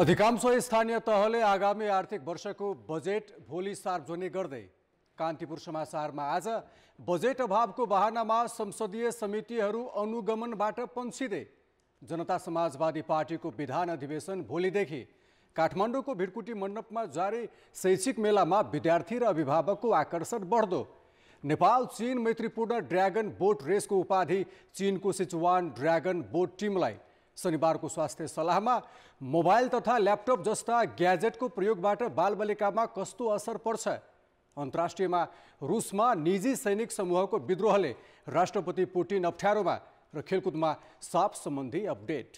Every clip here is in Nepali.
अधिकांश स्थानीय तहले आगामी आर्थिक वर्षको बजेट भोलि सार्वजनिक गर्दै कान्तिपुर समाचारमा आज बजेट अभावको बहानामा संसदीय समितिहरू अनुगमनबाट पन्छिँदै जनता समाजवादी पार्टीको विधान अधिवेशन भोलिदेखि काठमाडौँको भिडकुटी मण्डपमा जारी शैक्षिक मेलामा विद्यार्थी र अभिभावकको आकर्षण बढ्दो। नेपाल चीन मैत्रीपूर्ण ड्र्यागन बोट रेसको उपाधि चीनको सिचुवान ड्र्यागन बोट टिमलाई शनिबारको स्वास्थ्य सल्लाहमा मोबाइल तथा ल्यापटप जस्ता ग्याजेटको प्रयोगबाट बालबालिकामा कस्तो असर पर्छ। अन्तर्राष्ट्रियमा रुसमा निजी सैनिक समूहको विद्रोहले राष्ट्रपति पुटिन अप्ठ्यारोमा र खेलकुदमा साफ सम्बन्धी अपडेट।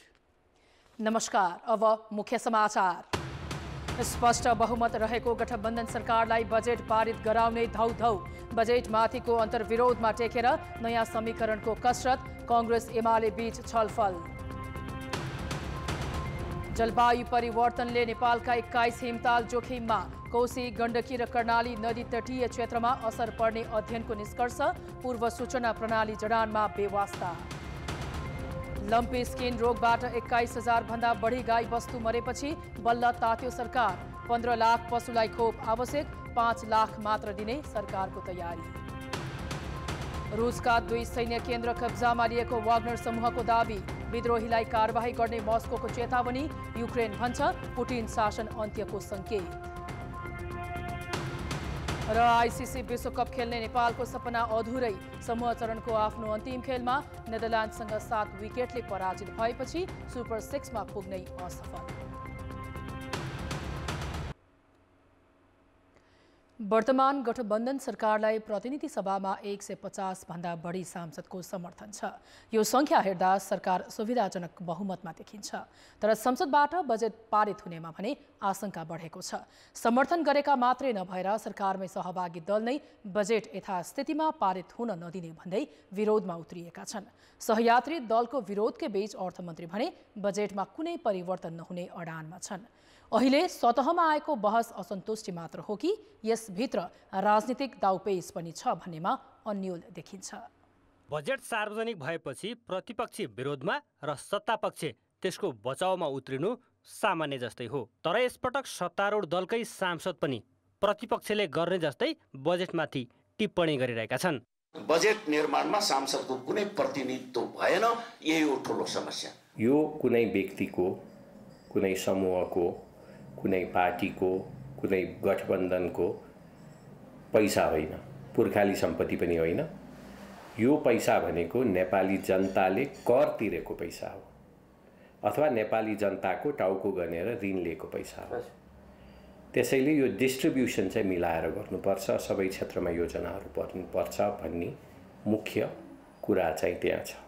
नमस्कार, अब मुख्य समाचार। स्पष्ट बहुमत रहेको गठबन्धन सरकारलाई बजेट पारित गराउने धौधौ। बजेटमाथिको अन्तर्विरोधमा टेकेर नयाँ समीकरणको कसरत, कांग्रेस एमाले बीच छलफल। जलवायु परिवर्तनले नेपालका 21 हिमताल जोखिममा, कोशी, गण्डकी र कर्णाली नदी तटीय क्षेत्रमा असर पर्ने अध्ययनको निष्कर्ष, पूर्व सूचना प्रणाली जडानमा बेवास्ता। लम्पी स्किन रोगबाट 21,000 भन्दा बढी गाई वस्तु मरेपछि बल्ल तात्यो सरकार। 15 लाख पशुलाई खोप आवश्यक, 5 लाख मात्र दिने सरकारको तयारी। रुसका 2 सैन्य केन्द्र कब्जामा लिएको वाग्नर समूहको दाबी, विद्रोहीलाई कारबाही गर्ने मस्कोको चेतावनी, युक्रेन भन्छ पुटिन शासन अन्त्यको सङ्केत। र आइसिसी विश्वकप खेल्ने नेपालको सपना अधुरै, समूह चरणको आफ्नो अन्तिम खेलमा नेदरल्यान्डसँग 7 विकेटले पराजित भएपछि सुपर 6 मा पुग्नै असफल। वर्तमान गठबन्धन सरकारलाई प्रतिनिधि सभामा 150 भन्दा बढी सांसदको समर्थन छ। यो संख्या हेर्दा सरकार सुविधाजनक बहुमतमा देखिन्छ, तर संसदबाट बजेट पारित हुनेमा भने आशंका बढेको छ। समर्थन गरेका मात्रै नभएर सरकारमै सहभागी दल नै बजेट यथास्थितिमा पारित हुन नदिने भन्दै विरोधमा उत्रिएका छन्। सहयात्री दलको विरोधकै बीच अर्थमन्त्री भने बजेटमा कुनै परिवर्तन नहुने अडानमा छन्। अहिले सतहमा आएको बहस असन्तुष्टि मात्र हो कि यसभित्र राजनीतिक दाउपेच पनि छ भन्नेमा अन्यल देखिन्छ। बजेट सार्वजनिक भएपछि प्रतिपक्षी विरोधमा र सत्तापक्ष त्यसको बचाउमा उत्रिनु सामान्य जस्तै हो। तर यसपटक सत्तारूढ दलकै सांसद पनि प्रतिपक्षले गर्ने जस्तै बजेटमाथि टिप्पणी गरिरहेका छन्। बजेट निर्माणमा सांसदको कुनै प्रतिनिधित्व भएन, यही हो ठुलो समस्या। यो कुनै व्यक्तिको, कुनै समूहको, कुनै पार्टीको, कुनै गठबन्धनको पैसा होइन, पुर्खाली सम्पत्ति पनि होइन। यो पैसा भनेको नेपाली जनताले कर तिरेको पैसा हो अथवा नेपाली जनताको टाउको गनेर ऋण लिएको पैसा हो। त्यसैले यो डिस्ट्रिब्युसन चाहिँ मिलाएर गर्नुपर्छ, सबै क्षेत्रमा योजनाहरू पर्नुपर्छ भन्ने मुख्य कुरा चाहिँ त्यहाँ छ।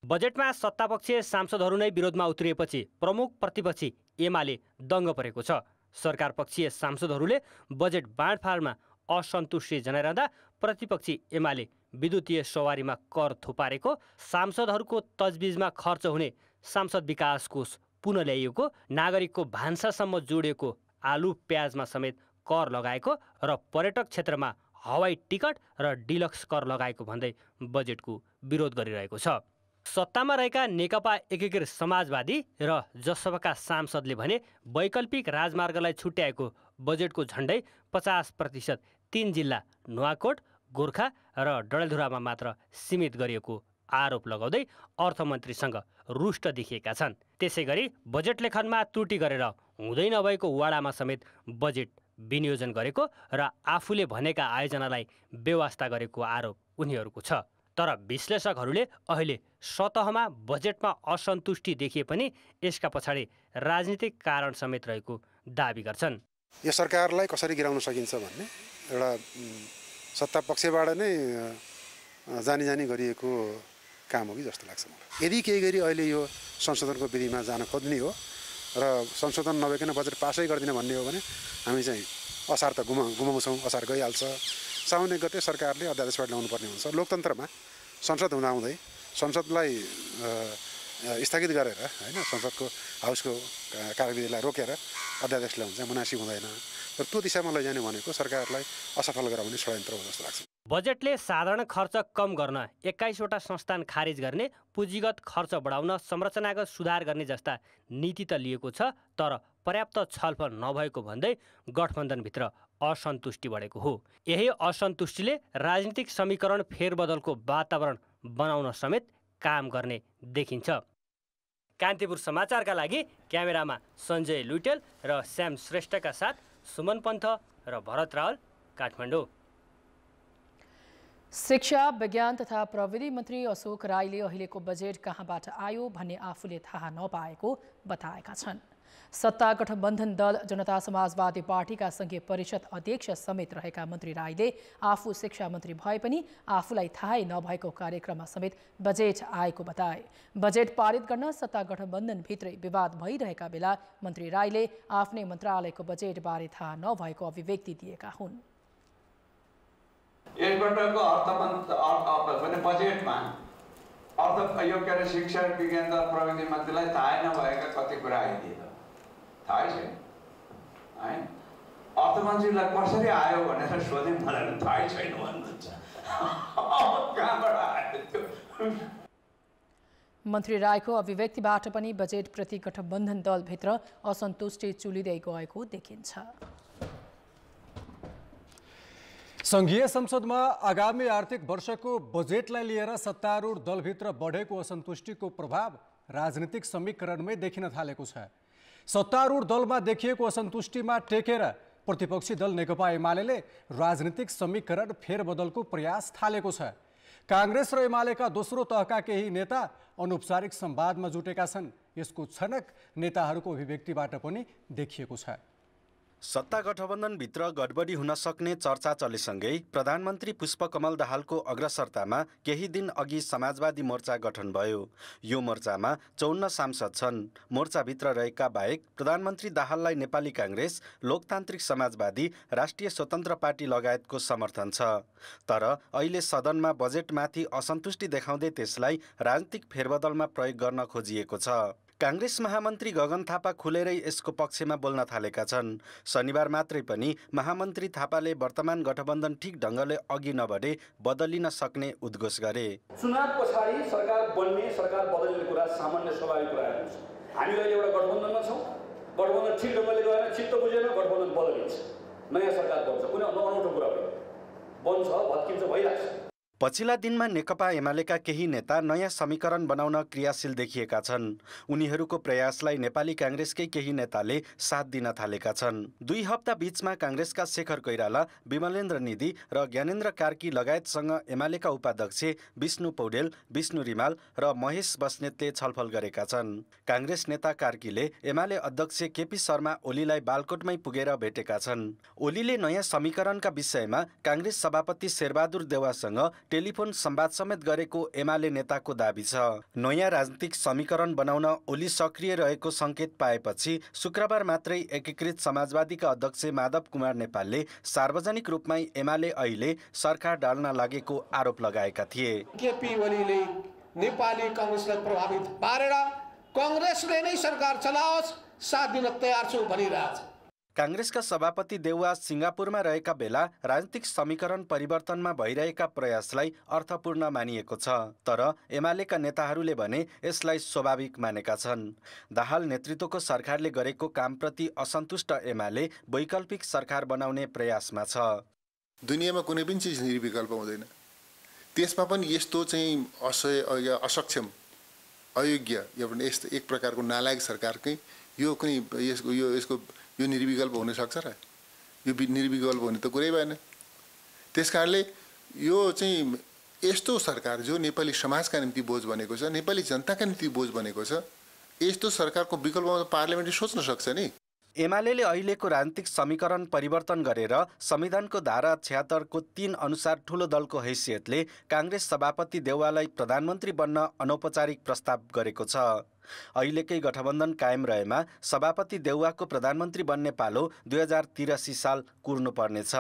बजेटमा सत्तापक्षीय सांसदहरू नै विरोधमा उत्रिएपछि प्रमुख प्रतिपक्षी एमाले दङ्ग परेको छ। सरकार पक्षीय सांसदहरूले बजेट बाँडफाँडमा असन्तुष्टि जनाइरहँदा प्रतिपक्षी एमाले विद्युतीय सवारीमा कर थुपारेको, सांसदहरूको तजबिजमा खर्च हुने सांसद विकास कोष पुनः ल्याइएको, नागरिकको भान्सासम्म जोडिएको आलु प्याजमा समेत कर लगाएको र पर्यटक क्षेत्रमा हवाई टिकट र डिलक्स कर लगाएको भन्दै बजेटको विरोध गरिरहेको छ। सत्तामा रहेका नेकपा एकीकृत समाजवादी र जसपाका सांसदले भने वैकल्पिक राजमार्गलाई छुट्याएको बजेटको झन्डै 50% 3 जिल्ला नुवाकोट, गोर्खा र डडेलधुरामा मात्र सीमित गरिएको आरोप लगाउँदै अर्थमन्त्रीसँग रुष्ट देखिएका छन्। त्यसैगरी बजेट लेखनमा त्रुटि गरेर हुँदै नभएको वाडामा समेत बजेट विनियोजन गरेको र आफूले भनेका आयोजनालाई बेवास्ता गरेको आरोप उनीहरूको छ। तर विश्लेषकहरूले अहिले सतहमा बजेटमा असन्तुष्टि देखिए पनि यसका पछाडि राजनीतिक कारण समेत रहेको दाबी गर्छन्। यो सरकारलाई कसरी गिराउन सकिन्छ भन्ने एउटा सत्ता पक्षबाट नै जानी गरिएको काम हो कि जस्तो लाग्छ मलाई। यदि केही गरी अहिले यो संशोधनको विधिमा जान खोज्ने हो र संशोधन नभइकन बजेट पासै गर्दिन भन्ने हो भने हामी चाहिँ असार त गुमाउँछौँ, असार गइहाल्छ। साउन 1 गते सरकारले अध्यादेशबाट ल्याउनु पर्ने हुन्छ। लोकतन्त्रमा संसद हुँदाहुँदै संसदलाई स्थगित गरेर होइन, संसदको हाउसको कार्यविधिलाई रोकेर अध्यादेश ल्याउनु चाहिँ मुनासिब हुँदैन। र त्यो दिशामा लैजाने भनेको सरकारलाई असफल गराउने षड्यन्त्र हो जस्तो लाग्छ। बजेटले साधारण खर्च कम गर्न 21वटा संस्थान खारेज गर्ने, पुँजीगत खर्च बढाउन, संरचनागत सुधार गर्ने जस्ता नीति त लिएको छ, तर पर्याप्त छलफल नभएको भन्दै गठबन्धनभित्र असन्तुष्टि बढेको हो। यही असन्तुष्टिले राजनीतिक समीकरण फेरबदलको वातावरण बनाउन समेत काम गर्ने देखिन्छ। कान्तिपुर समाचारका लागि क्यामेरामा सञ्जय लुइटेल र श्याम श्रेष्ठका साथ सुमन पन्थ र भरत रावल, काठमाडौँ। शिक्षा, विज्ञान तथा प्रविधि मन्त्री अशोक राईले अहिलेको बजेट कहाँबाट आयो भन्ने आफूले थाहा नपाएको बताएका छन्। सत्ता गठबन्धन दल जनता समाजवादी पार्टीका संघीय परिषद अध्यक्ष समेत रहेका मन्त्री राईले आफू शिक्षा मन्त्री भए पनि आफूलाई थाहै नभएको कार्यक्रममा समेत बजेट आएको बताए। बजेट पारित गर्न सत्ता गठबन्धनभित्रै विवाद भइरहेका बेला मन्त्री राईले आफ्नै मन्त्रालयको बजेटबारे थाहा नभएको अभिव्यक्ति दिएका हुन्। यसपटकको बजेटमा यो के अरे शिक्षा विज्ञान तथा प्रविधि मन्त्रीलाई थाहै नभएका कति कुरा आइदिए थाहै छैन है। अर्थमन्त्रीलाई कसरी आयो भनेर सोधे, मलाई थाहै छैन भन्नुहुन्छ। कहाँबाट आयो त्यो? मन्त्री राईको अभिव्यक्तिबाट पनि बजेटप्रति गठबन्धन दलभित्र असन्तुष्टि चुलिँदै गएको देखिन्छ। संघीय संसदमा आगामी आर्थिक वर्षको बजेटलाई लिएर सत्तारूढ दलभित्र बढेको असन्तुष्टिको प्रभाव राजनीतिक समीकरणमै देखिन थालेको छ। सत्तारूढ दलमा देखिएको असन्तुष्टिमा टेकेर प्रतिपक्षी दल नेकपा एमाले राजनीतिक समीकरण फेरबदलको प्रयास थालेको छ। कांग्रेस र एमालेका दोस्रो तहका केही नेता अनौपचारिक संवादमा जुटेका छन्। यसको छनक नेताहरूको अभिव्यक्तिबाट पनि देखिएको छ। सत्ता गठबन्धनभित्र गडबडी हुन सक्ने चर्चा चलेसँगै प्रधानमन्त्री पुष्पकमल दाहालको अग्रसरतामा केही दिन अघि समाजवादी मोर्चा गठन भयो। यो मोर्चामा 54 सांसद छन्। मोर्चाभित्र रहेका बाहेक प्रधानमन्त्री दाहाललाई नेपाली कांग्रेस, लोकतान्त्रिक समाजवादी, राष्ट्रिय स्वतन्त्र पार्टी लगायतको समर्थन छ। तर अहिले सदनमा बजेटमाथि असन्तुष्टि देखाउँदै त्यसलाई राजनीतिक फेरबदलमा प्रयोग गर्न खोजिएको छ। कांग्रेस महामन्त्री गगन थापा खुलेरै यसको पक्षमा बोल्न थालेका छन्। शनिबार मात्रै पनि महामन्त्री थापाले वर्तमान गठबन्धन ठिक ढङ्गले अघि नबढे बदलिन सक्ने उद्घोष गरे। चुनाव पछाडि सरकार बन्ने, सरकार बदल्ने कुरा सामान्य स्वाभाविक कुराहरू हुन्छ। हामी अहिले एउटा गठबन्धनमा छौँ, गठबन्धन ठिक ढङ्गले गएन, चित्त बुझेन, गठबन्धन बदलिन्छ, नयाँ सरकार बन्छ। कुनै अनौठो कुरा होइन, बन्छ, भत्किन्छ, भइरहेछ। पछिल्ला दिनमा नेकपा एमालेका केही नेता नयाँ समीकरण बनाउन क्रियाशील देखिएका छन्। उनीहरूको प्रयासलाई नेपाली कांग्रेसकै केही नेताले साथ दिन थालेका छन्। 2 हप्ता बीचमा कांग्रेसका शेखर कोइराला, विमलेन्द्र निधि र ज्ञानेन्द्र कार्की लगायतसँग एमालेका उपाध्यक्ष विष्णु पौडेल, विष्णु रिमाल र महेश बस्नेतले छलफल गरेका छन्। कांग्रेस नेता कार्कीले एमाले अध्यक्ष केपी शर्मा ओलीलाई बालकोटमै पुगेर भेटेका छन्। ओलीले नयाँ समीकरणका विषयमा कांग्रेस सभापति शेरबहादुर देउवासँग टेलिफोन संवाद समेत गरेको एमाले नेताको दाबी छ। नयाँ राजनीतिक समीकरण बनाउन ओली सक्रिय रहेको संकेत पाएपछि शुक्रबार मात्रै एकीकृत समाजवादीका अध्यक्ष माधव कुमार नेपालले सार्वजनिक रूपमै एमाले अहिले सरकार डाल्न लागेको आरोप लगाएका थिए। केपी ओलीले नेपाली कांग्रेसलाई प्रभावित पारेर कांग्रेसले नै सरकार चलाओस्, साथ दिन तयार छु भनिरहेछ। कांग्रेसका सभापति देउवा सिंगापुरमा रहेका बेला राजनीतिक समीकरण परिवर्तनमा भइरहेका प्रयासलाई अर्थपूर्ण मानिएको छ। तर एमालेका नेताहरूले भने यसलाई स्वाभाविक मानेका छन्। दाहाल नेतृत्वको सरकारले गरेको कामप्रति असन्तुष्ट एमाले वैकल्पिक सरकार बनाउने प्रयासमा छ। दुनियाँमा कुनै पनि चिज निर्विकल्प हुँदैन। त्यसमा पनि यस्तो चाहिँ असक्षम, अयोग्य या भने यस्तो एक प्रकारको नालायक सरकारकै यो निर्विकल्प हुन सक्छ र? यो निर्विकल्प हुने त कुरै भएन। त्यसकारणले यो चाहिँ यस्तो सरकार जो नेपाली समाजका निम्ति बोझ बनेको छ, नेपाली जनताका निम्ति बोझ बनेको छ, यस्तो सरकारको विकल्पमा पार्लियामेन्टले सोच्न सक्छ नि। एमालेले अहिलेको राजनीतिक समीकरण परिवर्तन गरेर संविधानको धारा 76 को 3 अनुसार ठूलो दलको हैसियतले कांग्रेस सभापति देउवालाई प्रधानमन्त्री बन्न अनौपचारिक प्रस्ताव गरेको छ। अहिलेकै गठबन्धन कायम रहेमा सभापति देउवाको प्रधानमन्त्री बन्ने पालो 2083 साल कुर्नुपर्नेछ।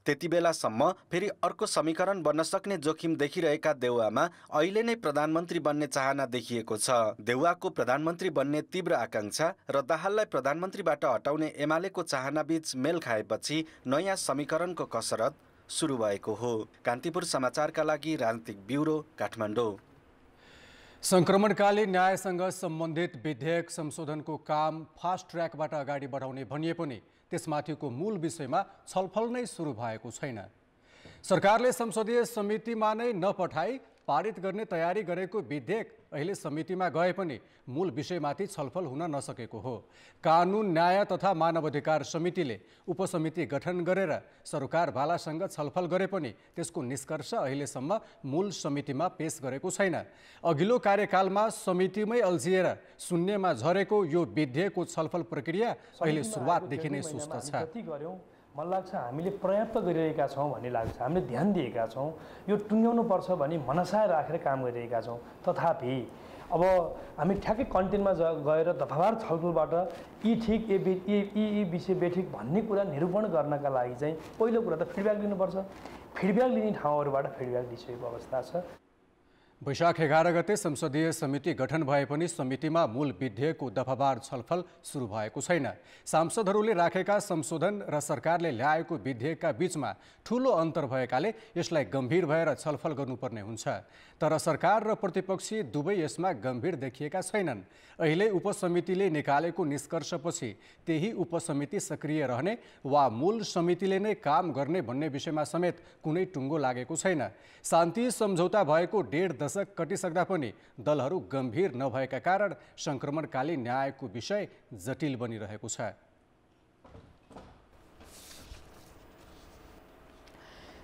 त्यति बेलासम्म फेरि अर्को समीकरण बन्न सक्ने जोखिम देखिरहेका देउवामा अहिले नै प्रधानमन्त्री बन्ने चाहना देखिएको छ। देउवाको प्रधानमन्त्री बन्ने तीव्र आकांक्षा र दाहाललाई प्रधानमन्त्रीबाट हटाउने एमालेको चाहना बीच मेल खाएपछि नयाँ समीकरणको कसरत सुरु भएको हो। कान्तिपुर समाचारका लागि राजनीतिक ब्युरो काठमाडौँ। संक्रमणकालीन न्यायसँग सम्बन्धित विधेयक संशोधनको काम फास्ट ट्र्याकबाट अगाडि बढाउने भनिए पनि त्यसमाथिको मूल विषयमा छलफल नै सुरु भएको छैन। सरकारले संसदीय समितिमा नै नपठाई पारित गर्ने तयारी गरेको विधेयक अहिले समितिमा गए पनि मूल विषयमाथि छलफल हुन नसकेको हो। कानुन, न्याय तथा मानवाधिकार समितिले उपसमिति गठन गरेर सरकारवालासँग छलफल गरे पनि त्यसको निष्कर्ष अहिलेसम्म मूल समितिमा पेश गरेको छैन। अघिल्लो कार्यकालमा समितिमै अल्झिएर शून्यमा झरेको यो विधेयकको छलफल प्रक्रिया अहिले सुरुवातदेखि नै सुस्त छ। मलाई लाग्छ हामीले पर्याप्त गरिरहेका छौँ भन्ने लाग्छ। हामीले ध्यान दिएका छौँ, यो टुङ्ग्याउनु पर्छ भन्ने मनसाय राखेर काम गरिरहेका छौँ। तथापि अब हामी ठ्याक्कै कन्टेन्टमा गएर दफावार छलफलबाट यी ठिक यी विषय बेठिक भन्ने कुरा निरूपण गर्नका लागि चाहिँ पहिलो कुरा त फिडब्याक लिनुपर्छ। फिडब्याक लिने ठाउँहरूबाट फिडब्याक दिइसकेको अवस्था छ। वैशाख 11 गते संसदीय समिति गठन भए पनि समितिमा मूल विधेयकको दफावार छलफल सुरु भएको छैन। सांसदहरूले राखेका संशोधन र सरकारले ल्याएको विधेयकका बीचमा ठूलो अन्तर भएकाले यसलाई गम्भीर भएर छलफल गर्नुपर्ने हुन्छ। तर सरकार र प्रतिपक्षी दुवै यसमा गम्भीर देखिएका छैनन्। अहिले उपसमितिले निकालेको निष्कर्षपछि त्यही उपसमिति सक्रिय रहने वा मूल समितिले नै काम गर्ने भन्ने विषयमा समेत कुनै टुङ्गो लागेको छैन। शान्ति सम्झौता भएको 1.5 दशक कटिसक्दा पनि दलहरू गम्भीर नभएका कारण संक्रमणकालीन न्यायको विषय जटिल बनिरहेको छ।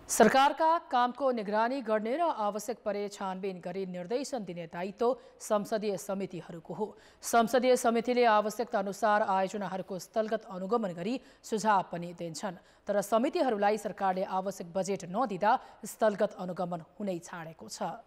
सरकारका कामको निगरानी गर्ने र आवश्यक परे छानबिन गरी निर्देशन दिने दायित्व संसदीय समितिहरूको हो। संसदीय समितिले आवश्यकता अनुसार आयोजनाहरूको स्थलगत अनुगमन गरी सुझाव पनि दिन्छन्। तर समितिहरूलाई सरकारले आवश्यक बजेट नदिँदा स्थलगत अनुगमन हुनै छाडेको छ।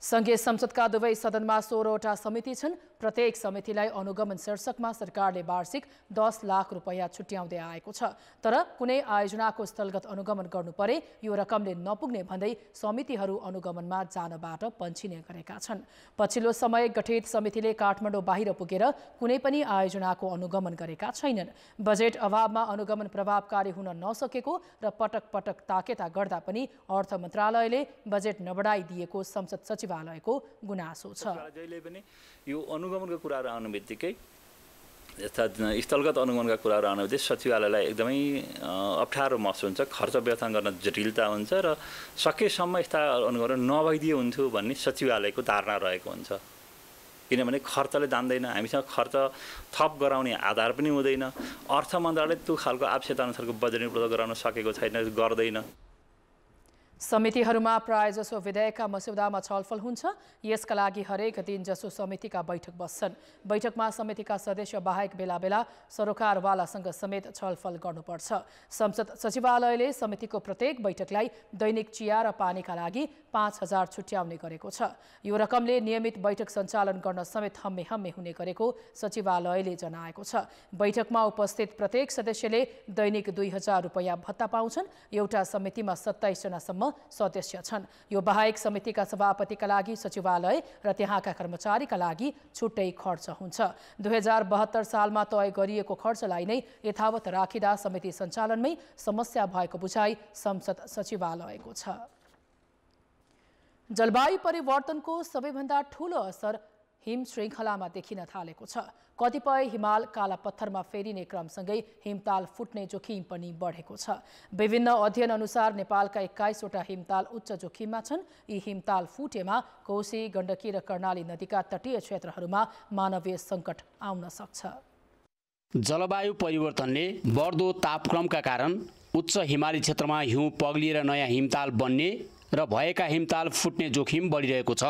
संघीय संसदका दुवै सदनमा 16वटा समिति छन्। प्रत्येक समितिलाई अनुगमन शीर्षकमा सरकारले वार्षिक 10 लाख रुपैयाँ छुट्याउँदै आएको छ। तर कुनै आयोजनाको स्थलगत अनुगमन गर्नु परे यो रकमले नपुग्ने भन्दै समितिहरू अनुगमनमा जानबाट पन्छिने गरेका छन्। पछिल्लो समय गठित समितिले काठमाडौँ बाहिर पुगेर कुनै पनि आयोजनाको अनुगमन गरेका छैनन्। बजेट अभावमा अनुगमन प्रभावकारी हुन नसकेको र पटक पटक ताकेता गर्दा पनि अर्थ मन्त्रालयले बजेट नबढाइदिएको संसद सचिवालयको गुनासो छ। जहिले पनि यो अनुगमनका कुराहरू आउने बित्तिकै यस्ता स्थलगत अनुगमनका कुराहरू आउने बित्तिकै सचिवालयलाई एकदमै अप्ठ्यारो महसुस हुन्छ, खर्च व्यवस्थापन गर्न जटिलता हुन्छ र सकेसम्म यस्ता अनुगमन नभइदिए हुन्थ्यो भन्ने सचिवालयको धारणा रहेको हुन्छ। किनभने खर्चले जान्दैन, हामीसँग खर्च थप गराउने आधार पनि हुँदैन। अर्थ मन्त्रालयले त्यो खालको आवश्यकता अनुसारको बजेट उपलब्ध गराउन सकेको छैन, गर्दैन। समितिहरूमा प्रायजसो विधेयकका मस्यौदामा छलफल हुन्छ। यसका लागि हरेक दिन जसो समितिका बैठक बस्छन्। बैठकमा समितिका सदस्य बाहेक बेला बेला सरकारवालासँग समेत छलफल गर्नुपर्छ। संसद सचिवालयले समितिको प्रत्येक बैठकलाई दैनिक चिया र पानीका लागि 5,000 छुट्याउने गरेको छ। यो रकमले नियमित बैठक सञ्चालन गर्न समेत हम्मे हुने गरेको सचिवालयले जनाएको छ। बैठकमा उपस्थित प्रत्येक सदस्यले दैनिक 2,000 रुपैयाँ भत्ता पाउँछन्। एउटा समितिमा 27 जनासम्म सदस्य छन्। यो बाहेक समितिका सभापतिका लागि सचिवालय र त्यहाँका कर्मचारीका लागि छुट्टै खर्च हुन्छ। 2072 सालमा तय गरिएको खर्चलाई नै यथावत राखिँदा समिति सञ्चालनमै समस्या भएको बुझाइ संसद सचिवालयको छ। जलवायु परिवर्तनको सबैभन्दा ठूलो असर हिम श्रृङ्खलामा देखिन थालेको छ। कतिपय हिमाल काला पत्थरमा फेरिने क्रमसँगै हिमताल फुट्ने जोखिम पनि बढेको छ। विभिन्न अध्ययन अनुसार नेपालका 21वटा हिमताल उच्च जोखिममा छन्। यी हिमताल फुटेमा कोशी, गण्डकी र कर्णाली नदीका तटीय क्षेत्रहरूमा मानवीय सङ्कट आउन सक्छ। जलवायु परिवर्तनले बढ्दो तापक्रमका कारण उच्च हिमाली क्षेत्रमा हिउँ पग्लिएर नयाँ हिमताल बन्ने र भएका हिमताल फुट्ने जोखिम बढिरहेको छ।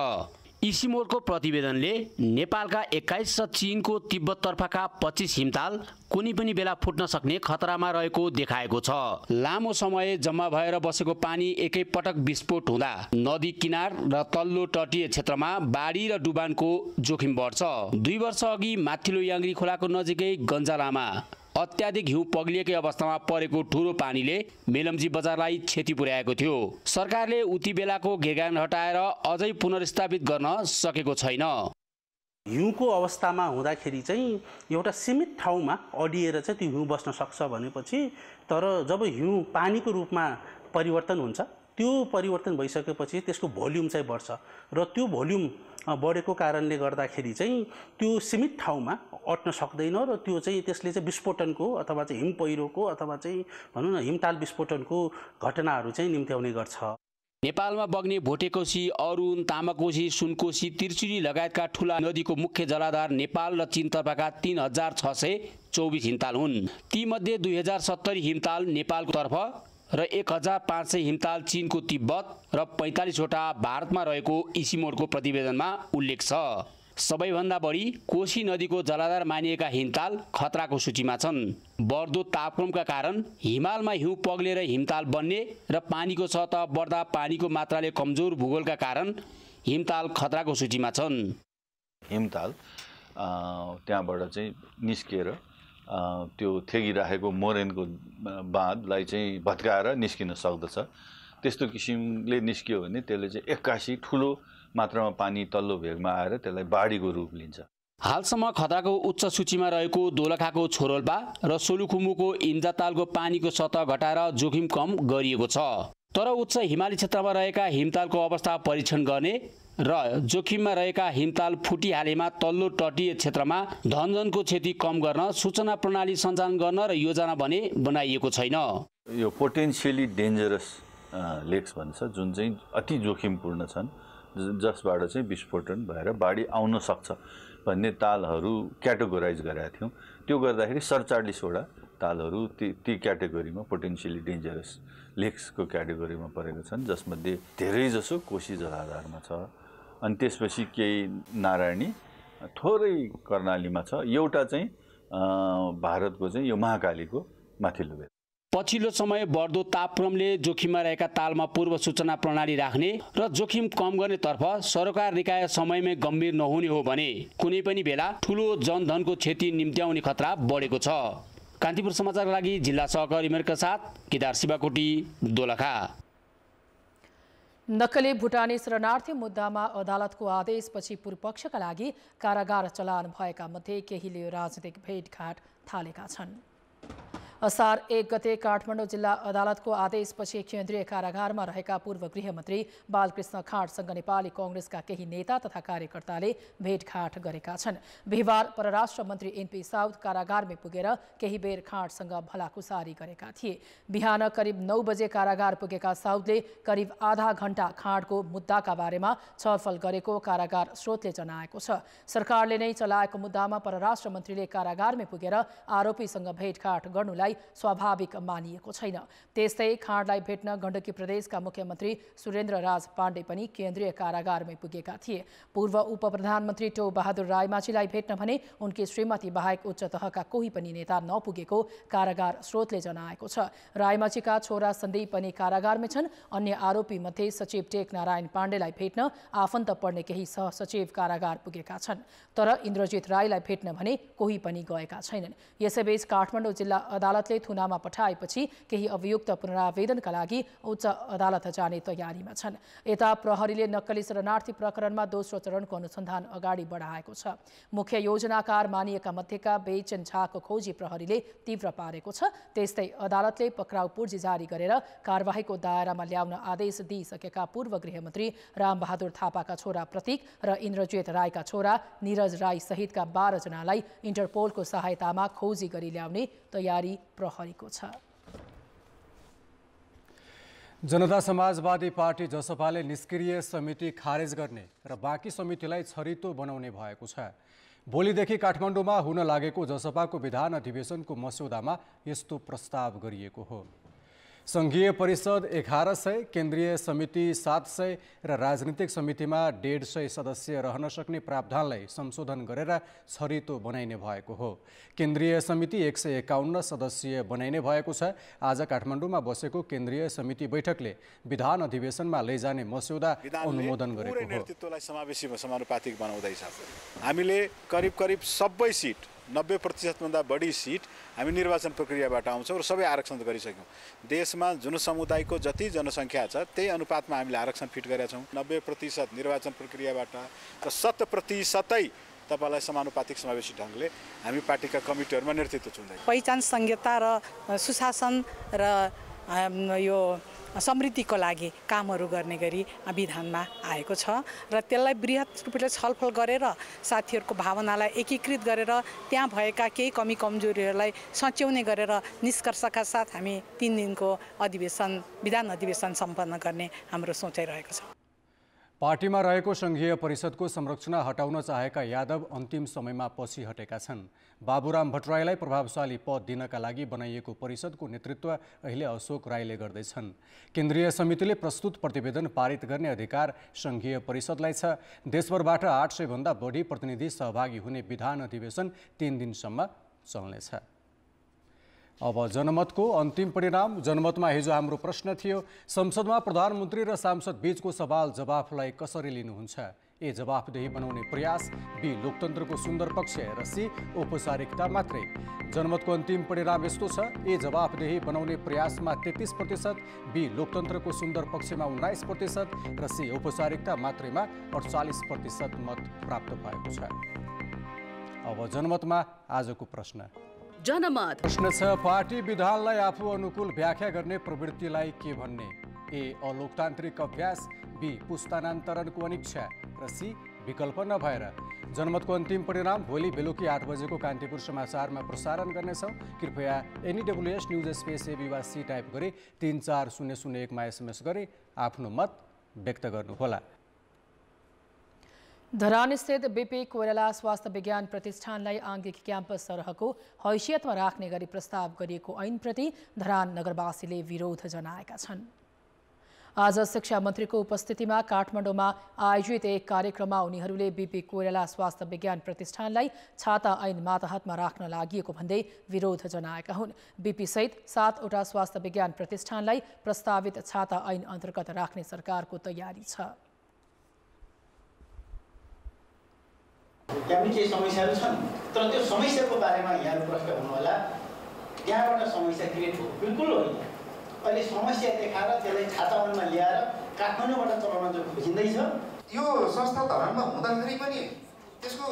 इसिमोरको प्रतिवेदनले नेपालका 21 र चीनको तिब्बततर्फका 25 हिमताल कुनै पनि बेला फुट्न सक्ने खतरामा रहेको देखाएको छ। लामो समय जम्मा भएर बसेको पानी एकै पटक विस्फोट हुँदा नदी किनार र तल्लो तटीय क्षेत्रमा बाढी र डुबानको जोखिम बढ्छ। 2 वर्ष अघि माथिल्लो याङ्ग्री खोलाको नजिकै गन्जालामा अत्याधिक हिउँ पग्लिएकै अवस्थामा परेको ठूलो पानीले मेलम्ची बजारलाई क्षति पुर्याएको थियो। सरकारले उति बेलाको घेगान हटाएर अझै पुनर्स्थापित गर्न सकेको छैन। हिउँको अवस्थामा हुँदाखेरि चाहिँ एउटा सीमित ठाउँमा अडिएर चाहिँ त्यो हिउँ बस्न सक्छ भनेपछि, तर जब हिउँ पानीको रूपमा परिवर्तन हुन्छ। त्यो परिवर्तन भइसकेपछि त्यसको भोल्युम चाहिँ बढ्छ र त्यो भोल्युम बढेको कारणले गर्दाखेरि चाहिँ त्यो सीमित ठाउँमा अट्न सक्दैन र त्यो चाहिँ त्यसले चाहिँ विस्फोटनको अथवा चाहिँ हिम पहिरोको अथवा चाहिँ भनौँ न हिमताल विस्फोटनको घटनाहरू चाहिँ निम्त्याउने गर्छ। नेपालमा बग्ने भोटेकोशी, अरुण, तामाकोशी, सुनकोशी, त्रिचुली लगायतका ठूला नदीको मुख्य जलाधार नेपाल र चीनतर्फका 3624 हिमताल हुन्। तीमध्ये 2070 हिमताल नेपालको तर्फ र 1500 हिमताल चीनको तिब्बत र 45 वटा भारतमा रहेको इसिमोडको प्रतिवेदनमा उल्लेख छ। सबैभन्दा बढी कोशी नदीको जलाधार मानिएका हिमताल खतराको सूचीमा छन्। बढ्दो तापक्रमका कारण हिमालमा हिउँ पग्लेर हिमताल बन्ने र पानीको सतह बढ्दा पानीको मात्राले कमजोर भूगोलका कारण हिमताल खतराको सूचीमा छन्। हिमताल त्यहाँबाट चाहिँ निस्किएर त्यो थेगिराखेको मोरेनको बाँधलाई चाहिँ भत्काएर निस्किन सक्दछ। त्यस्तो किसिमले निस्कियो भने त्यसले चाहिँ एक्कासी ठुलो मात्रामा पानी तल्लो भेगमा आएर त्यसलाई बाढीको रूप लिन्छ। हालसम्म खतराको उच्च सूचीमा रहेको दोलखाको छोरोल्पा र सोलुखुम्बुको इन्जातालको पानीको सतह घटाएर जोखिम कम गरिएको छ। तर उच्च हिमाली क्षेत्रमा रहेका हिमतालको अवस्था परीक्षण गर्ने र जोखिममा रहेका हिमताल फुटिहालेमा तल्लो तटीय क्षेत्रमा धनजनको क्षति कम गर्न सूचना प्रणाली सञ्चालन गर्न र योजना भने बनाइएको छैन। यो पोटेन्सियली डेन्जरस लेक्स भन्छ, जुन चाहिँ अति जोखिमपूर्ण छन्, जसबाट चाहिँ विस्फोटन भएर बाढी आउन सक्छ भन्ने तालहरू क्याटेगोराइज गरेका थियौँ। त्यो गर्दाखेरि 47 वटा तालहरू ती क्याटेगोरीमा पोटेन्सियली डेन्जरस लेक्सको क्याटेगोरीमा परेका छन्, जसमध्ये धेरैजसो कोशी जलाधारमा छ। अनि त्यसपछि केही नारायणी, थोरै कर्णालीमा छ, एउटा चाहिँ भारतको चाहिँ यो महाकालीको माथिल्लो भेग। पछिल्लो समय बढ्दो तापक्रमले जोखिममा रहेका तालमा पूर्व सूचना प्रणाली राख्ने र जोखिम कम गर्ने तर्फ सरकार निकाय समयमै गम्भीर नहुने हो भने कुनै पनि बेला ठूलो जनधनको क्षति निम्त्याउने खतरा बढेको छ। कान्तिपुर समाचारका लागि जिल्ला सहकारी मेयरका साथ केदार शिवाकोटी, दोलखा। नक्कली भुटानी शरणार्थी मुद्दामा अदालतको आदेशपछि पूर्वपक्षका लागि कारागार चलान भएका मध्ये केहीले राजनीतिक भेटघाट थालेका छन्। असार 1 गते काठमाडौँ जिल्ला अदालतको आदेशपछि केन्द्रीय कारागारमा रहेका पूर्व गृहमन्त्री बालकृष्ण खाँडसँग नेपाली कांग्रेसका केही नेता तथा कार्यकर्ताले भेटघाट गरेका छन्। बिहिबार परराष्ट्र मन्त्री एनपी साउद कारागारमै पुगेर केही बेर खाँडसँग भलाकुसारी गरेका थिए। बिहान करिब 9 बजे कारागार पुगेका साउदले करिब आधा घण्टा खाँडको मुद्दाका बारेमा छलफल गरेको कारागार स्रोतले जनाएको छ। सरकारले नै चलाएको मुद्दामा परराष्ट्र मन्त्रीले कारागारमै पुगेर आरोपीसँग भेटघाट गर्नुलाई स्वाभाविक मानिएको छैन। त्यस्तै खाँडलाई भेट्न गण्डकी प्रदेशका मुख्यमन्त्री सुरेन्द्र राज पाण्डे पनि केन्द्रीय कारागारमै पुगेका थिए। पूर्व उपप्रधानमन्त्री टो बहादुर रायमाझीलाई भेट्न भने उनकी श्रीमती बाहेक उच्च तहका कोही पनि नेता नपुगेको कारागार स्रोतले जनाएको छ। रायमाझीका छोरा सन्दीप पनि कारागारमै छन्। अन्य आरोपी मध्ये सचिव टेक नारायण पाण्डेलाई भेट्न आफन्त पर्ने केही सहसचिव कारागार पुगेका छन्। तर इन्द्रजित राईलाई भेट्न भने कोही पनि गएका छैनन्। यसैबीच काठमाडौँ जिल्ला अदालतले थुनामा पठाएपछि केही अभियुक्त पुनरावेदनका लागि उच्च अदालत जाने तयारीमा छन्। यता प्रहरीले नक्कली शरणार्थी प्रकरणमा दोस्रो चरणको अनुसन्धान अगाडि बढाएको छ। मुख्य योजनाकार मानिएका मध्येका बेचन झाको खोजी प्रहरीले तीव्र पारेको छ। त्यस्तै अदालतले पक्राउ पूर्जी जारी गरेर कारबाहीको दायरामा ल्याउन आदेश दिइसकेका पूर्व गृहमन्त्री रामबहादुर थापाका छोरा प्रतीक र इन्द्रजित राईका छोरा निरज राई सहितका 12 जनालाई इन्टरपोलको सहायतामा खोजी गरी ल्याउने तयारी प्रहरीको छ। जनता समाजवादी पार्टी जसपाले निष्क्रिय समिति खारेज गर्ने र बाँकी समितिलाई छरितो बनाउने भएको छ। भोलिदेखि काठमाडौँमा हुन लागेको जसपाको विधान अधिवेशनको मस्यौदामा यस्तो प्रस्ताव गरिएको हो। संघीय परिषद 1100, केन्द्रीय समिति 700 र राजनीतिक समितिमा 150 सदस्य रहन सक्ने प्रावधानलाई संशोधन गरेर छरितो बनाइने भएको हो। केन्द्रीय समिति 151 सदस्यीय बनाइने भएको छ। आज काठमाडौँमा बसेको केन्द्रीय समिति बैठकले विधान अधिवेशनमा लैजाने मस्यौदा अनुमोदन गरेको हो। नेतृत्वलाई समावेशी समानुपातिक बनाउँदैछ। हामीले करिब सबै सिट 90% भन्दा बढी सिट हामी निर्वाचन प्रक्रियाबाट आउँछौँ र सबै आरक्षण गरिसक्यौँ। देशमा जुन समुदायको जति जनसङ्ख्या छ त्यही अनुपातमा हामीले आरक्षण फिट गरेका छौँ। 90% निर्वाचन प्रक्रियाबाट र 100% तपाईलाई समानुपातिक समावेशी ढङ्गले हामी पार्टीका कमिटीहरूमा नेतृत्व चुन्दै। पहिचान संहिता र सुशासन र यो समृद्धिको लागि कामहरू गर्ने गरी विधानमा आएको छ र त्यसलाई बृहत रूपले छलफल गरेर साथीहरूको भावनालाई एकीकृत गरेर त्यहाँ भएका केही कमी कमजोरीहरूलाई सच्याउने गरेर निष्कर्षका साथ हामी 3 दिनको विधान अधिवेशन सम्पन्न गर्ने हाम्रो सोचाइरहेको छ। पार्टीमा रहेको संघीय परिषदको संरचना हटाउन चाहेका यादव अन्तिम समयमा पछि हटेका छन्। बाबुराम भट्टराईलाई प्रभावशाली पद दिनका लागि बनाइएको परिषदको नेतृत्व अहिले अशोक राईले गर्दैछन्। केन्द्रीय समितिले प्रस्तुत प्रतिवेदन पारित गर्ने अधिकार संघीय परिषदलाई छ। देशभरबाट 800 भन्दा बढी प्रतिनिधि सहभागी हुने विधान अधिवेशन 3 दिनसम्म चल्नेछ। अब जनमतको अन्तिम परिणाम। जनमतमा हिजो हाम्रो प्रश्न थियो, संसदमा प्रधानमन्त्री र सांसद बीचको सवाल जवाफलाई कसरी लिनुहुन्छ? ए जवाफदेही बनाउने प्रयास, बी लोकतन्त्रको सुन्दर पक्ष र सी औपचारिकता मात्रै। जनमतको अन्तिम परिणाम यस्तो छ, ए जवाफदेही बनाउने प्रयासमा 33%, बी लोकतन्त्रको सुन्दर पक्षमा 19% र सी औपचारिकता मात्रैमा 48% मत प्राप्त भएको छ। अब जनमतमा आजको प्रश्न। जनमत प्रश्न छ, पार्टी विधानलाई आफू अनुकूल व्याख्या गर्ने प्रवृत्तिलाई के भन्ने? ए अलोकतान्त्रिक अभ्यास, बी पुस्तान्तरणको अनिच्छा र सी विकल्प नभएर। जनमतको अन्तिम परिणाम भोलि बेलुकी 8 बजेको कान्तिपुर समाचारमा प्रसारण गर्नेछौँ। कृपया NEWS न्युज स्पेस एबी वा सी टाइप गरी 34001मा SMS गरी आफ्नो मत व्यक्त गर्नुहोला। धरानस्थित BP कोइराला स्वास्थ्य विज्ञान प्रतिष्ठानलाई आङ्गिक क्याम्पस सरहको हैसियतमा राख्ने गरी प्रस्ताव गरिएको ऐनप्रति धरान नगरवासीले विरोध जनाएका छन्। आज शिक्षा मन्त्रीको उपस्थितिमा काठमाडौँमा आयोजित एक कार्यक्रममा उनीहरूले BP कोइराला स्वास्थ्य विज्ञान प्रतिष्ठानलाई छाता ऐन मातहतमा राख्न लागि भन्दै विरोध जनाएका हुन्। BP सहित 7वटा स्वास्थ्य विज्ञान प्रतिष्ठानलाई प्रस्तावित छाता ऐन अन्तर्गत राख्ने सरकारको तयारी छ। त्यहाँ पनि केही समस्याहरू छन्, तर त्यो समस्याको बारेमा यहाँहरू प्रश्न हुनु होला। त्यहाँबाट समस्या क्रिएट हो बिल्कुल होइन। अहिले समस्या देखाएर त्यसलाई छातावनमा ल्याएर काठमाडौँबाट चलाउन जो खोजिँदैछ, यो संस्था धरानमा हुँदाखेरि पनि त्यसको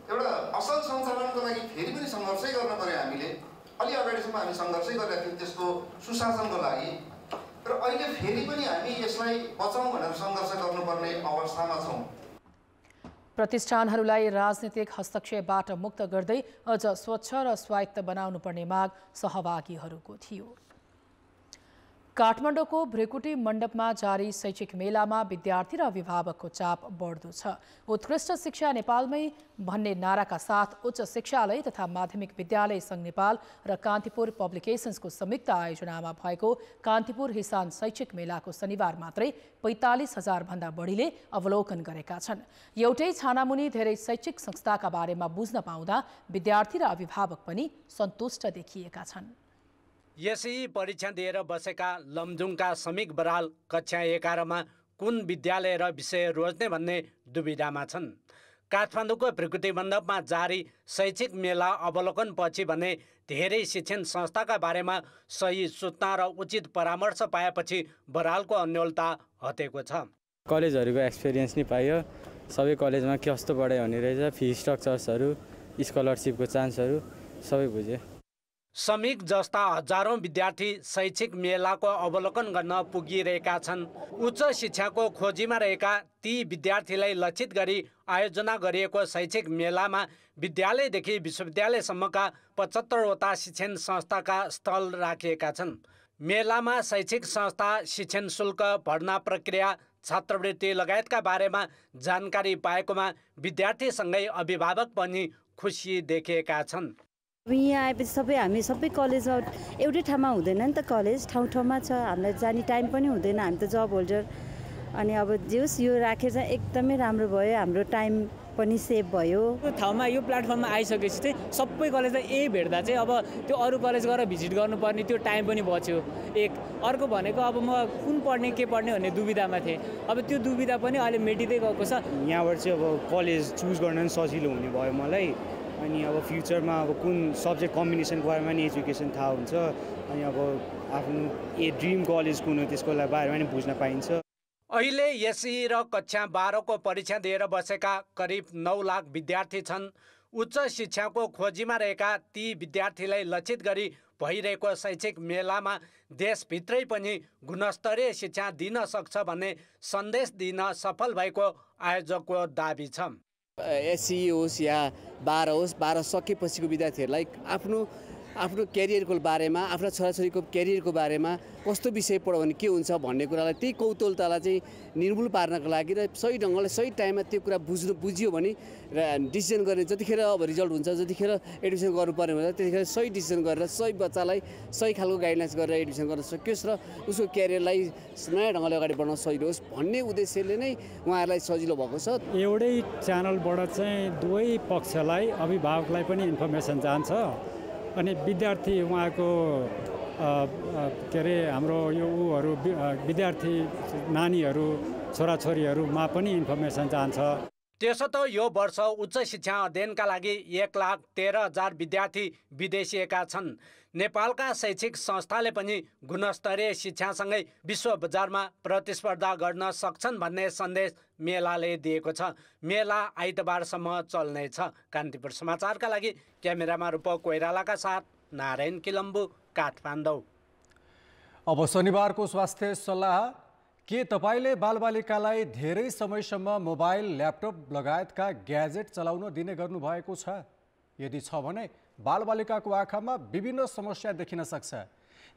एउटा असल सञ्चालनको लागि फेरि पनि सङ्घर्षै गर्न पर्यो। हामीले अलि अगाडिसम्म हामी सङ्घर्षै गरेका थियौँ त्यसको सुशासनको लागि, र अहिले फेरि पनि हामी यसलाई बचाउँ भनेर सङ्घर्ष गर्नुपर्ने अवस्थामा छौँ। प्रतिष्ठानहरूलाई राजनीतिक हस्तक्षेपबाट मुक्त गर्दै अझ स्वच्छ र स्वायत्त बनाउनु पर्ने माग सहभागीहरूको थियो। काठमाडौँको भ्रिकुटी मण्डपमा जारी शैक्षिक मेलामा विद्यार्थी र अभिभावकको चाप बढ्दो छ। उत्कृष्ट शिक्षा नेपालमै भन्ने नाराका साथ उच्च शिक्षालय तथा माध्यमिक विद्यालय सङ्घ नेपाल र कान्तिपुर पब्लिकेसन्सको संयुक्त आयोजनामा भएको कान्तिपुर हिसान शैक्षिक मेलाको शनिबार मात्रै 45,000 भन्दा बढीले अवलोकन गरेका छन्। एउटै छानामुनि धेरै शैक्षिक संस्थाका बारेमा बुझ्न पाउँदा विद्यार्थी र अभिभावक पनि सन्तुष्ट देखिएका छन्। यसै परीक्षा दिएर बसेका लमजुङका समीक बराल कक्षा 11मा कुन विद्यालय र विषय रोज्ने भन्ने दुविधामा छन्। काठमाडौँको भ्रिकुटी मण्डपमा जारी शैक्षिक मेला अवलोकनपछि भने धेरै शिक्षण संस्थाका बारेमा सही सूचना र उचित परामर्श पाएपछि बरालको अन्योलता हटेको छ। कलेजहरूको एक्सपिरियन्स नै पाइयो, सबै कलेजमा के कस्तो पढाइ हुने रहेछ, फी स्ट्रक्चर्सहरू, स्कलरसिपको चान्सहरू सबै बुझ्यो। समीक जस्ता हजारौं विद्यार्थी शैक्षिक मेलाको अवलोकन गर्न पुगिरहेका छन्। उच्च शिक्षाको खोजीमा रहेका ती विद्यार्थीलाई लक्षित गरी आयोजना गरिएको शैक्षिक मेलामा विद्यालयदेखि विश्वविद्यालयसम्मका 75वटा शिक्षण संस्थाका स्टल राखिएका छन्। मेलामा शैक्षिक संस्था, शिक्षण शुल्क, भर्ना प्रक्रिया, छात्रवृत्ति लगायतका बारेमा जानकारी पाएकोमा विद्यार्थीसँगै अभिभावक पनि खुसी देखिएका छन्। यहाँ आएपछि हामी सबै कलेजमा एउटै ठाउँमा हुँदैन नि त, कलेज ठाउँ ठाउँमा छ, हामीलाई जाने टाइम पनि हुँदैन, हामी त जब होल्डर। अनि अब जे होस् यो राखेर चाहिँ एकदमै राम्रो भयो, हाम्रो टाइम पनि सेभ भयो। ठाउँमा यो प्लेटफर्ममा आइसकेपछि चाहिँ सबै कलेजलाई भेट्दा चाहिँ अब त्यो अरू कलेज गएर भिजिट गर्नुपर्ने त्यो टाइम पनि बच्यो। एक अर्को भनेको अब म कुन पढ्ने के पढ्ने भन्ने दुविधामा थिएँ, अब त्यो दुविधा पनि अहिले मेटिँदै गएको छ। यहाँबाट चाहिँ अब कलेज चुज गर्न सजिलो हुने भयो मलाई। अनि अब फ्युचरमा अब कुन सब्जेक्ट कम्बिनेसनको बारेमा नि एजुकेसन थाहा हुन्छ, अनि अब आफ्नो ड्रिम कलेज कुन हो त्यसको बारेमा नि बुझ्न पाइन्छ। अहिले एसई र कक्षा 12को परीक्षा दिएर बसेका करिब 9 लाख विद्यार्थी छन्। उच्च शिक्षाको खोजीमा रहेका ती विद्यार्थीलाई लक्षित गरी भइरहेको शैक्षिक मेलामा देशभित्रै पनि गुणस्तरीय शिक्षा दिन सक्छ भन्ने सन्देश दिन सफल भएको आयोजकको दाबी छ। एससी होस् या 12 होस्, 12 सकेपछिको विद्यार्थीहरूलाई आफ्नो क्यारियरको बारेमा, आफ्ना छोराछोरीको क्यारियरको बारेमा कस्तो विषय पढ्यो भने के हुन्छ भन्ने कुरालाई, त्यही कौतूहलतालाई चाहिँ निर्मूल पार्नको लागि र सही ढङ्गले सही टाइममा त्यो कुरा बुझियो भने र डिसिजन गर्ने जतिखेर अब रिजल्ट हुन्छ, जतिखेर एडमिसन गर्नुपर्ने हुन्छ त्यतिखेर सही डिसिजन गरेर सही बच्चालाई सही खालको गाइडलाइन्स गरेर एडमिसन गर्न सकियोस् र उसको क्यारियरलाई नयाँ ढङ्गले अगाडि बढाउन सजिलो होस् भन्ने उद्देश्यले नै उहाँहरूलाई सजिलो भएको छ। एउटै च्यानलबाट चाहिँ दुवै पक्षलाई, अभिभावकलाई पनि इन्फर्मेसन जान्छ अनि विद्यार्थी उहाँको के अरे हाम्रो यो उहरू विद्यार्थी नानीहरू छोराछोरीहरूमा पनि इन्फर्मेसन जान्छ। त्यसो त यो वर्ष उच्च शिक्षा अध्ययनका लागि 1,13,000 विद्यार्थी विदेशिएका छन्। नेपालका शैक्षिक संस्थाले पनि गुणस्तरीय शिक्षासँगै विश्व बजारमा प्रतिस्पर्धा गर्न सक्छन् भन्ने सन्देश मेलाले दिएको छ। मेला आइतबारसम्म चल्नेछ। कान्तिपुर समाचारका लागि क्यामेरामा रूपक कोइरालाका साथ नारायण किलम्बु, काठमाडौँ। अब शनिबारको स्वास्थ्य सल्लाह। के तपाईले बालबालिकालाई धेरै समयसम्म मोबाइल, ल्यापटप लगायतका ग्याजेट चलाउन दिने गर्नुभएको छ? यदि छ भने बालबालिकाको आँखामा विभिन्न समस्या देखिन सक्छ।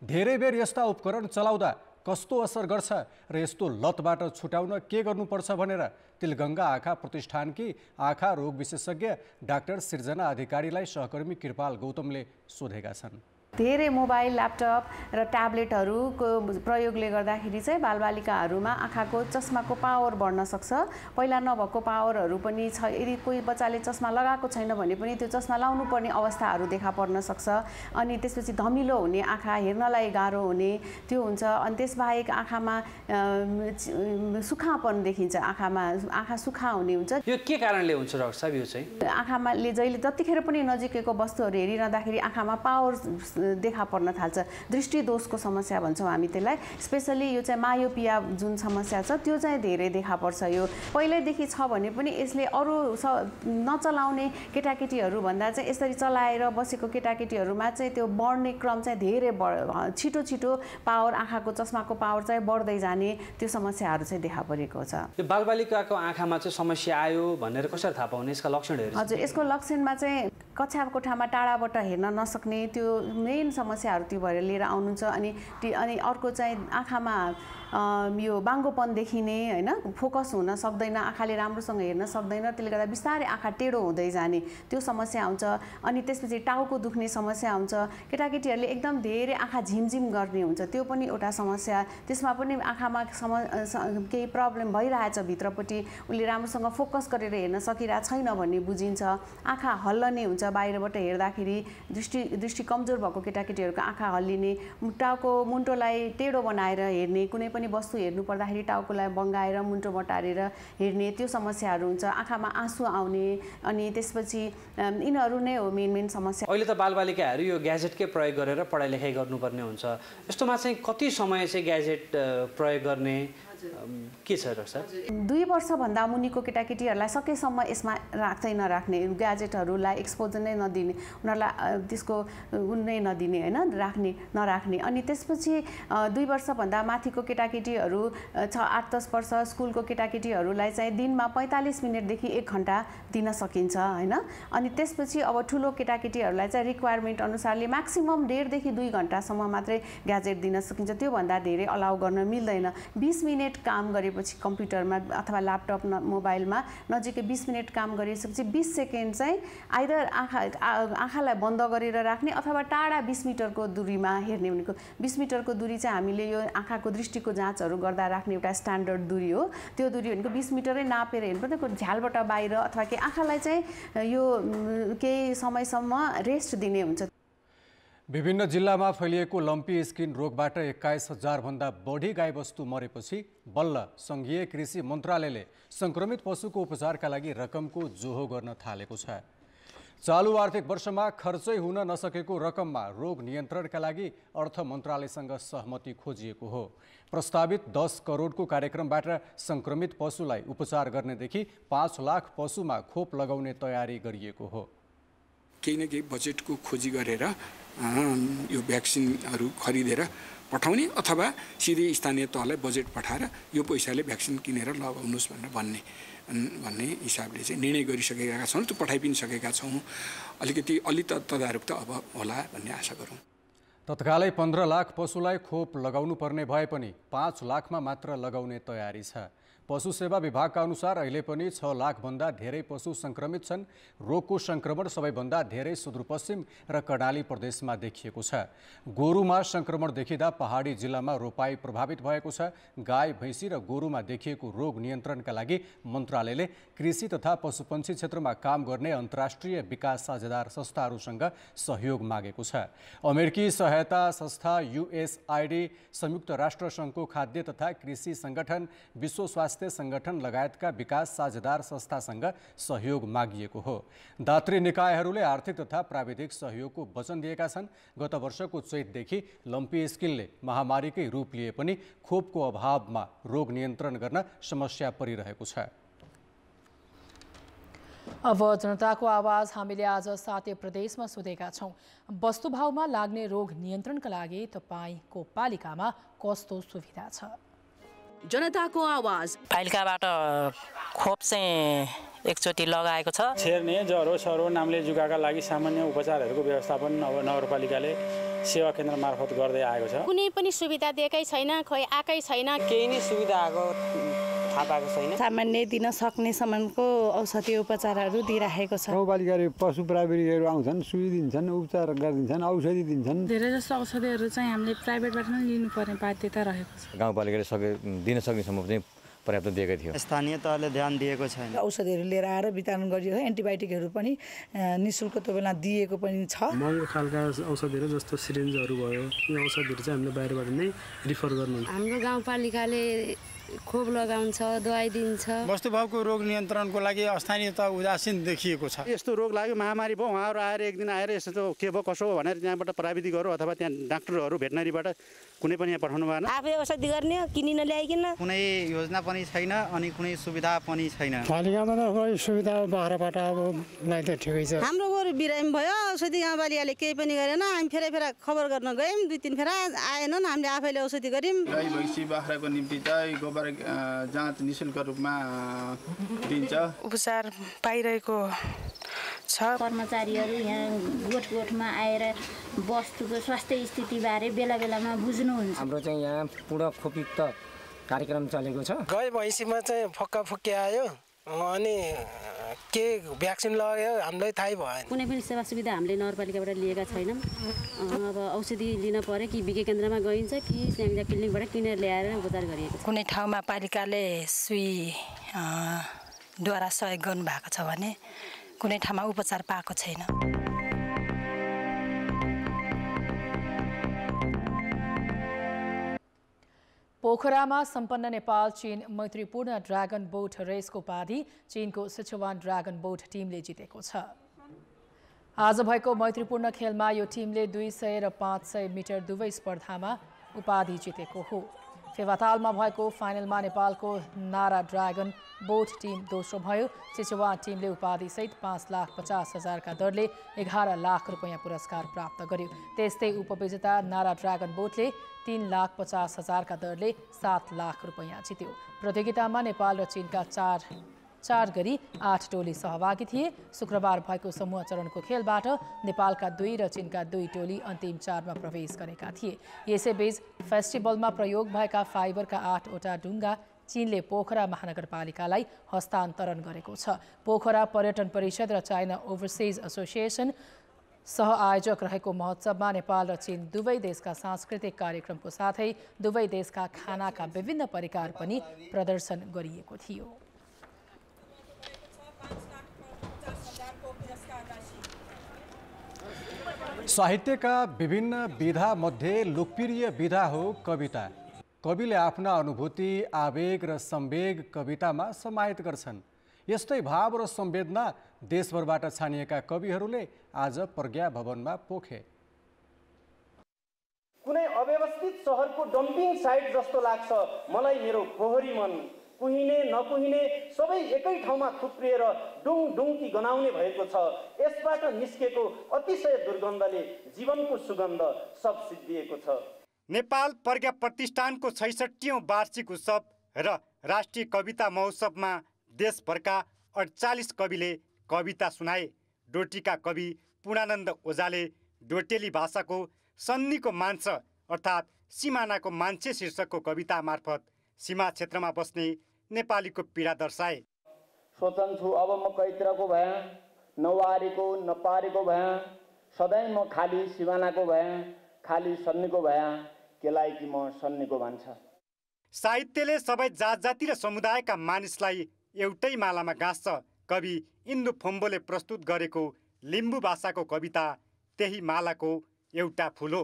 धेरै बेर यस्ता उपकरण चलाउँदा कस्तो असर गर्छ र यस्तो लतबाट छुटाउन के गर्नुपर्छ भनेर तिलगङ्गा आँखा प्रतिष्ठानकी आँखा रोग विशेषज्ञ डाक्टर सृजना अधिकारीलाई सहकर्मी कृपाल गौतमले सोधेका छन्। धेरै मोबाइल, ल्यापटप र ट्याब्लेटहरूको प्रयोगले गर्दाखेरि चाहिँ बालबालिकाहरूमा आँखाको चस्माको पावर बढ्न सक्छ। पहिला नभएको पावरहरू पनि छ। यदि कोही बच्चाले चस्मा लगाएको छैन भने पनि त्यो चस्मा लाउनु पर्ने अवस्थाहरू देखा पर्न सक्छ। अनि त्यसपछि धमिलो हुने, आँखा हेर्नलाई गाह्रो हुने त्यो हुन्छ। अनि त्यसबाहेक आँखामा सुखापन देखिन्छ, आँखा सुखा हुने हुन्छ। यो के कारणले हुन्छ डाक्टर साहब? यो चाहिँ आँखामा जहिले जतिखेर पनि नजिकैको वस्तुहरू हेरिरहँदाखेरि आँखामा पावर देखा पर्न थाल्छ। दृष्टि दोषको समस्या भन्छौँ हामी त्यसलाई। स्पेसली यो चाहिँ मायोपिया जुन समस्या छ त्यो चाहिँ धेरै देखा पर्छ। यो पहिल्यैदेखि छ भने पनि यसले अरू नचलाउने केटाकेटीहरू भन्दा चाहिँ यसरी चलाएर बसेको केटाकेटीहरूमा चाहिँ त्यो बढ्ने क्रम चाहिँ धेरै छिटो छिटो पावर, आँखाको चस्माको पावर चाहिँ बढ्दै जाने त्यो समस्याहरू चाहिँ देखा परेको छ। यो बालबालिकाको आँखामा चाहिँ समस्या आयो भनेर कसरी थाहा पाउने? यसका लक्षणहरू? हजुर, यसको लक्षणमा चाहिँ कक्षा कोठामा टाढाबाट हेर्न नसक्ने त्यो मेन समस्याहरू त्यो भएर लिएर आउनुहुन्छ। अनि अर्को चाहिँ आँखामा यो बाङ्गोपन देखिने, होइन, फोकस हुन सक्दैन, आँखाले राम्रोसँग हेर्न सक्दैन, त्यसले गर्दा बिस्तारै आँखा टेढो हुँदै जाने त्यो समस्या आउँछ। अनि त्यसपछि टाउको दुख्ने समस्या आउँछ। केटाकेटीहरूले एकदम धेरै आँखा झिमझिम गर्ने हुन्छ, त्यो पनि एउटा समस्या। त्यसमा पनि आँखामा केही प्रब्लम भइरहेछ भित्रपट्टि, उसले राम्रोसँग फोकस गरेर हेर्न सकिरहेको छैन भन्ने बुझिन्छ। आँखा हल्लने हुन्छ, बाहिरबाट हेर्दाखेरि दृष्टि कमजोर भएको केटाकेटीहरूको आँखा हल्लिने, टाउको मुन्टोलाई टेढो बनाएर हेर्ने, कुनै पनि वस्तु हेर्नु पर्दाखेरि टाउकोलाई बङ्गाएर मुन्टो बटारेर हेर्ने त्यो समस्याहरू हुन्छ। आँखामा आँसु आउने, अनि त्यसपछि यिनीहरू नै हो मेन समस्या। अहिले त बालबालिकाहरू यो ग्याजेटकै प्रयोग गरेर पढाइ लेखाइ गर्नुपर्ने हुन्छ। यस्तोमा चाहिँ कति समय चाहिँ ग्याजेट प्रयोग गर्ने के छ डाक्टर साहब? 2 वर्षभन्दा मुनिको केटाकेटीहरूलाई सकेसम्म यसमा नराख्ने, ग्याजेटहरूलाई एक्सपोजर नै नदिने, उनीहरूलाई त्यसको नै नदिने, होइन, नराख्ने। अनि त्यसपछि 2 वर्षभन्दा माथिको केटाकेटीहरू 8-10 वर्ष स्कुलको केटाकेटीहरूलाई चाहिँ दिनमा 45 मिनटदेखि 1 घन्टा दिन सकिन्छ, होइन। अनि त्यसपछि अब ठुलो केटाकेटीहरूलाई चाहिँ रिक्वायरमेन्ट अनुसारले म्याक्सिमम 1.5 देखि 2 घन्टासम्म मात्रै ग्याजेट दिन सकिन्छ। त्योभन्दा धेरै अलाउ गर्न मिल्दैन। 20 मिनट काम गरेपछि कम्प्युटरमा अथवा ल्यापटप मोबाइलमा नजिकै 20 मिनट काम गरिसकेपछि 20 सेकेन्ड चाहिँ आइदर आँखालाई बन्द गरेर राख्ने अथवा टाढा 20 मिटरको दूरीमा हेर्ने। भनेको 20 मिटरको दूरी चाहिँ हामीले यो आँखाको दृष्टिको जाँचहरू गर्दा राख्ने एउटा स्ट्यान्डर्ड दूरी हो। त्यो दूरी भनेको 20 मिटरै नापेर हेर्नुपर्छ। झ्यालबाट बाहिर अथवा के आँखालाई चाहिँ यो केही समयसम्म रेस्ट दिने हुन्छ। विभिन्न जिल्लामा फैलिएको लम्पी स्किन रोगबाट 21,000 भन्दा बढी गाईबस्तु मरेपछि बल्ल सङ्घीय कृषि मन्त्रालयले सङ्क्रमित पशुको उपचारका लागि रकमको जोहो गर्न थालेको छ। चालु आर्थिक वर्षमा खर्चै हुन नसकेको रकममा रोग नियन्त्रणका लागि अर्थ मन्त्रालयसँग सहमति खोजिएको हो। प्रस्तावित 10 करोडको कार्यक्रमबाट सङ्क्रमित पशुलाई उपचार गर्नेदेखि 5 लाख पशुमा खोप लगाउने तयारी गरिएको हो। केही न केही बजेटको खोजी गरेर यो भ्याक्सिनहरू खरिदेर पठाउने अथवा सिधै स्थानीय तहलाई बजेट पठाएर यो पैसाले भ्याक्सिन किनेर लगाउनुहोस् भनेर भन्ने हिसाबले चाहिँ निर्णय गरिसकेका छौँ। त्यो पठाइ पनि सकेका छौँ। अलि तदारुक त अब होला भन्ने आशा गरौँ। तत्कालै 15 लाख पशुलाई खोप लगाउनु पर्ने भए पनि 5 लाखमा मात्र लगाउने तयारी छ। पशु सेवा विभागका अनुसार अहिले पनि 6 लाखभन्दा धेरै पशु सङ्क्रमित छन्। रोगको सङ्क्रमण सबैभन्दा धेरै सुदूरपश्चिम र कर्णाली प्रदेशमा देखिएको छ। गोरुमा सङ्क्रमण देखिँदा पहाडी जिल्लामा रोपाई प्रभावित भएको छ। गाई भैँसी र गोरुमा देखिएको रोग नियन्त्रणका लागि मन्त्रालयले कृषि तथा पशुपन्छी क्षेत्रमा काम गर्ने अन्तर्राष्ट्रिय विकास साझेदार संस्थाहरूसँग सहयोग मागेको छ। अमेरिकी सहायता संस्था USAID, संयुक्त राष्ट्र सङ्घको खाद्य तथा कृषि सङ्गठन, विश्व स्वास्थ्य संगठन लगायतका विकास साझेदार संस्थासँग सहयोग मागिएको हो। दात्री निकायहरूले आर्थिक तथा प्राविधिक सहयोगको वचन दिएका छन्। गत वर्षको चैतदेखि लम्पी स्किनले महामारीकै रूप लिए पनि खोपको अभावमा रोग नियन्त्रण गर्न समस्या परिरहेको छ। अब जनताको आवाज हामीले आज 7 प्रदेशमा सोधेका छौँ। वस्तुभावमा लाग्ने रोग नियन्त्रणका लागि तपाईँको पालिकामा कस्तो सुविधा छ? जनताको आवाज पालिकाबाट खोप चाहिँ एकचोटि लगाएको छ। छेर्ने ज्वरो सरो नामले जुकाका लागि सामान्य उपचारहरूको व्यवस्थापन अब नगरपालिकाले सेवा केन्द्र मार्फत गर्दै आएको छ। कुनै पनि सुविधा दिएकै छैन, खोइ आएकै छैन। केही नै सुविधा आएको थाहा पाएको छैन। सामान्य दिन सक्ने सम्मको औषधि उपचारहरू दिइराखेको छ। गाउँपालिकाले पशु प्राविधिकहरू आउँछन्, सुई दिन्छन्, उपचार गरिदिन्छन्, औषधि दिन्छन्। धेरै जस्तो औषधिहरू चाहिँ हामीले प्राइभेटबाट नै लिनुपर्ने बाध्यता रहेको छ। गाउँपालिकाले दिन सक्ने सम्म चाहिँ पर्याप्त दिएकै थियो। स्थानीय तहले ध्यान दिएको छैन। औषधिहरू लिएर आएर वितरण गरियो। एन्टिबायोटिकहरू पनि निःशुल्क त्यो बेला दिएको पनि छ। महँगो खालका औषधिहरू जस्तो सिरिन्जहरू भयो, यो औषधिहरू चाहिँ हामीले बाहिरबाट नै रिफर गर्नुहुन्छ। हाम्रो गाउँपालिकाले खोप लगाउँछ, दबाई दिन्छ। वस्तुभावको रोग नियन्त्रणको लागि स्थानीय तह उदासीन देखिएको छ। यस्तो रोग लाग्यो, महामारी भयो, उहाँहरू आएर एक दिन आएर यस्तो के भयो कसो हो भनेर त्यहाँबाट प्राविधिकहरू अथवा त्यहाँ डाक्टरहरू भेटनरीबाट कुनै पनि यहाँ पठाउनु भएन। आफै औषधि गर्ने किनिन ल्याइकिन। कुनै योजना पनि छैन अनि कुनै सुविधा पनि छैन। पालिकामा त खोइ सुविधा बाहिरबाट अब लाई त ठिकै छ। हाम्रो गोरु बिरामी भयो, औषधि गाउँपालिकाले केही पनि गरेन। हामी फेरि खबर गर्न गयौँ, 2-3 फेरा आएनन्। हामीले आफैले औषधि गर्यौँ। गाई भैँसी बाख्राको निम्ति चाहिँ गोबर जाँच निःशुल्क रूपमा दिन्छ। उपचार पाइरहेको छ। कर्मचारीहरू यहाँ गोठमा आएर वस्तुको स्वास्थ्य स्थितिबारे बेला बेलामा बुझ्नुहुन्छ। हाम्रो चाहिँ यहाँ पूर्ण खोपयुक्त कार्यक्रम चलेको छ। गाई भैँसीमा चाहिँ फक्का फुक्की आयो अनि के भ्याक्सिन लगायो हामीलाई थाहै भएन। कुनै पनि सेवा सुविधा हामीले नगरपालिकाबाट लिएका छैनौँ। अब औषधि लिन पर्यो कि विज्ञ केन्द्रमा गइन्छ कि त्यहाँ क्लिनिकबाट किनेर ल्याएर उपचार गरिएको छ। कुनै ठाउँमा पालिकाले सुईद्वारा सहयोग गर्नुभएको छ भने कुनै ठाउँमा उपचार पाएको छैन। पोखरामा सम्पन्न नेपाल चीन मैत्रीपूर्ण ड्रागन बोट रेसको उपाधि चीनको सिचुवान ड्रागन बोट टिमले जितेको छ। आज भएको मैत्रीपूर्ण खेलमा यो टिमले 200 र 500 मिटर दुवै स्पर्धामा उपाधि जितेको हो। फेवातालमा भएको फाइनलमा नेपालको नारा ड्रागन बोट टिम दोस्रो भयो। सिचुवान टिमले उपाधिसहित 5,50,000 का दरले 11 लाख रुपियाँ पुरस्कार प्राप्त गर्यो। त्यस्तै उपविजेता नारा ड्रागन बोटले 3,50,000 का दरले 7 लाख रुपियाँ जित्यो। प्रतियोगितामा नेपाल र चीनका चार गरी 8 टोली सहभागी थिए। शुक्रबार भएको समूह चरणको खेलबाट नेपालका 2 र चीनका 2 टोली अन्तिम 4मा प्रवेश गरेका थिए। यसैबीच फेस्टिभलमा प्रयोग भएका फाइबरका 8वटा डुङ्गा चीनले पोखरा महानगरपालिकालाई हस्तान्तरण गरेको छ। पोखरा पर्यटन परिषद र चाइना ओभरसिज एसोसिएसन सह-आयोजक रहेको महोत्सवमा नेपाल र चीन दुवै देशका सांस्कृतिक कार्यक्रमको साथै दुवै देशका खानाका विभिन्न परिकार पनि प्रदर्शन गरिएको थियो। साहित्यका विभिन्न विधा मध्ये लोकप्रिय विधा हो कविता। कविले आफ्ना अनुभूति, आवेग र संवेग कवितामा समाहित गर्छन्। यस्तै भाव र संवेदना देशभरबाट छानिएका कविहरूले आज प्रज्ञा भवनमा पोखे। कुनै अव्यवस्थित सहरको डम्पिङ साइट जस्तो लाग्छ मलाई मेरो फोहोरी मन। कुहिने नकुहिने सबै एकै ठाउँमा थुप्रिएर डुङडुङकी गनाउने भएको छ। यसबाट निस्केको अतिशय दुर्गन्धले जीवनको सुगन्ध सब सिद्धिएको छ। नेपाल प्रज्ञा प्रतिष्ठानको 66औं वार्षिक उत्सव र राष्ट्रिय कविता महोत्सवमा देशभरका 48 कविले कविता सुनाए। डोटीका कवि पूर्णानन्द ओझाले डोटेली भाषाको सन्नीको मान्छ अर्थात् सिमानाको मान्छे शीर्षकको कविता मार्फत सीमा क्षेत्रमा बस्ने नेपालीको पीडा दर्शाए। सोचन्छु अब म कैत्रको भए, नवारेको नपारेको भए, सधैँ म खाली सिमानाको भए, खाली सन्नीको भए, केलाई कि म सन्नीको भन्छ। साहित्यले सबै जात जाति र समुदायका मानिसलाई एउटै मालामा गाँस्छ। कवि इन्दु फोम्बोले प्रस्तुत गरेको लिम्बू भाषाको कविता त्यही मालाको एउटा फुल हो।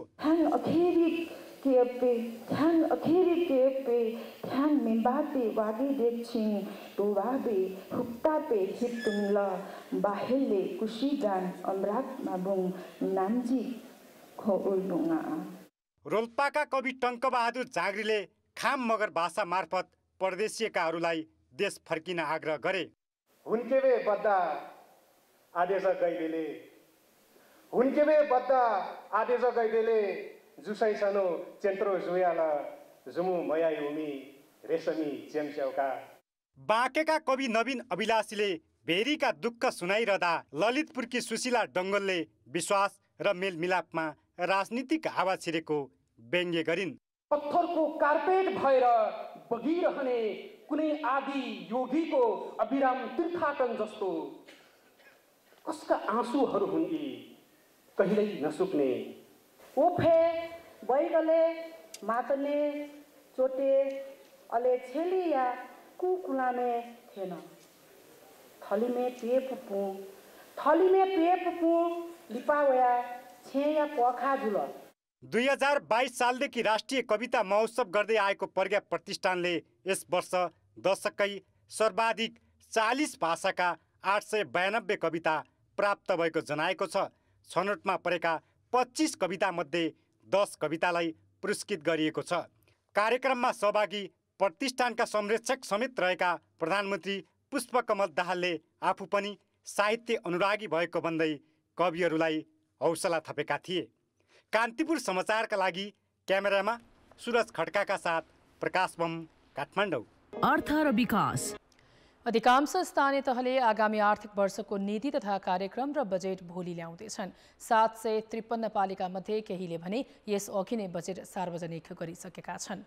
रोल्पाका कवि टङ्कबहादुर झाँग्रीले खाम मगर भाषा मार्फत परदेशीयकाहरूलाई देश फर्किन आग्रह गरे। हुन्केबे बद्दा आदेश गइदेले, हुन्केबे बद्दा आदेश गइदेले, जुसै सनो चेन्त्रो जुयाल जुमु मयाई उमी रेशमी चेम्स्याउका। बाँकेका कवि नवीन अभिलाषीले भेरीका दुःख सुनाइरहँदा ललितपुरकी सुशीला डङ्गलले विश्वास र मेलमिलापमा राजनीतिक हावा छिरेको व्यङ्ग्य गरिन्। पत्थरको कार्पेट भएर बगिरहने कुनै आदि योगीको अविराम तीर्थाटन जस्तो कसका आँसुहरू हुन् यी कहिल्यै नसुक्ने। ओफे बैगले मातले चोटे अले छेली या कुकुलामे थिएन। थली में पे फुपू लिपावया छेया पखा जुल। 2022 सालदेखि राष्ट्रिय कविता महोत्सव गर्दै आएको प्रज्ञा प्रतिष्ठानले यस वर्ष दशकै सर्वाधिक 40 भाषाका 892 कविता प्राप्त भएको जनाएको छ। छनौटमा परेका 25 कविता मध्ये 10 कवितालाई पुरस्कृत गरिएको छ। कार्यक्रममा सहभागी प्रतिष्ठानका संरक्षक समेत रहेका प्रधानमन्त्री पुष्पकमल दाहालले आफू पनि साहित्य अनुरागी भएको भन्दै कविहरूलाई हौसला थपेका थिए। कान्तिपुर समाचारका लागि क्यामेरामा सुरज खड्काका साथ प्रकाश बम, काठमाडौँ। अर्थ र विकास। अधिकांश स्थानीय तहले आगामी आर्थिक वर्षको नीति तथा कार्यक्रम र बजेट भोलि ल्याउँदैछन्। 753 पालिका मध्ये केहीले भने यस अघि नै बजेट सार्वजनिक गरिसकेका छन्।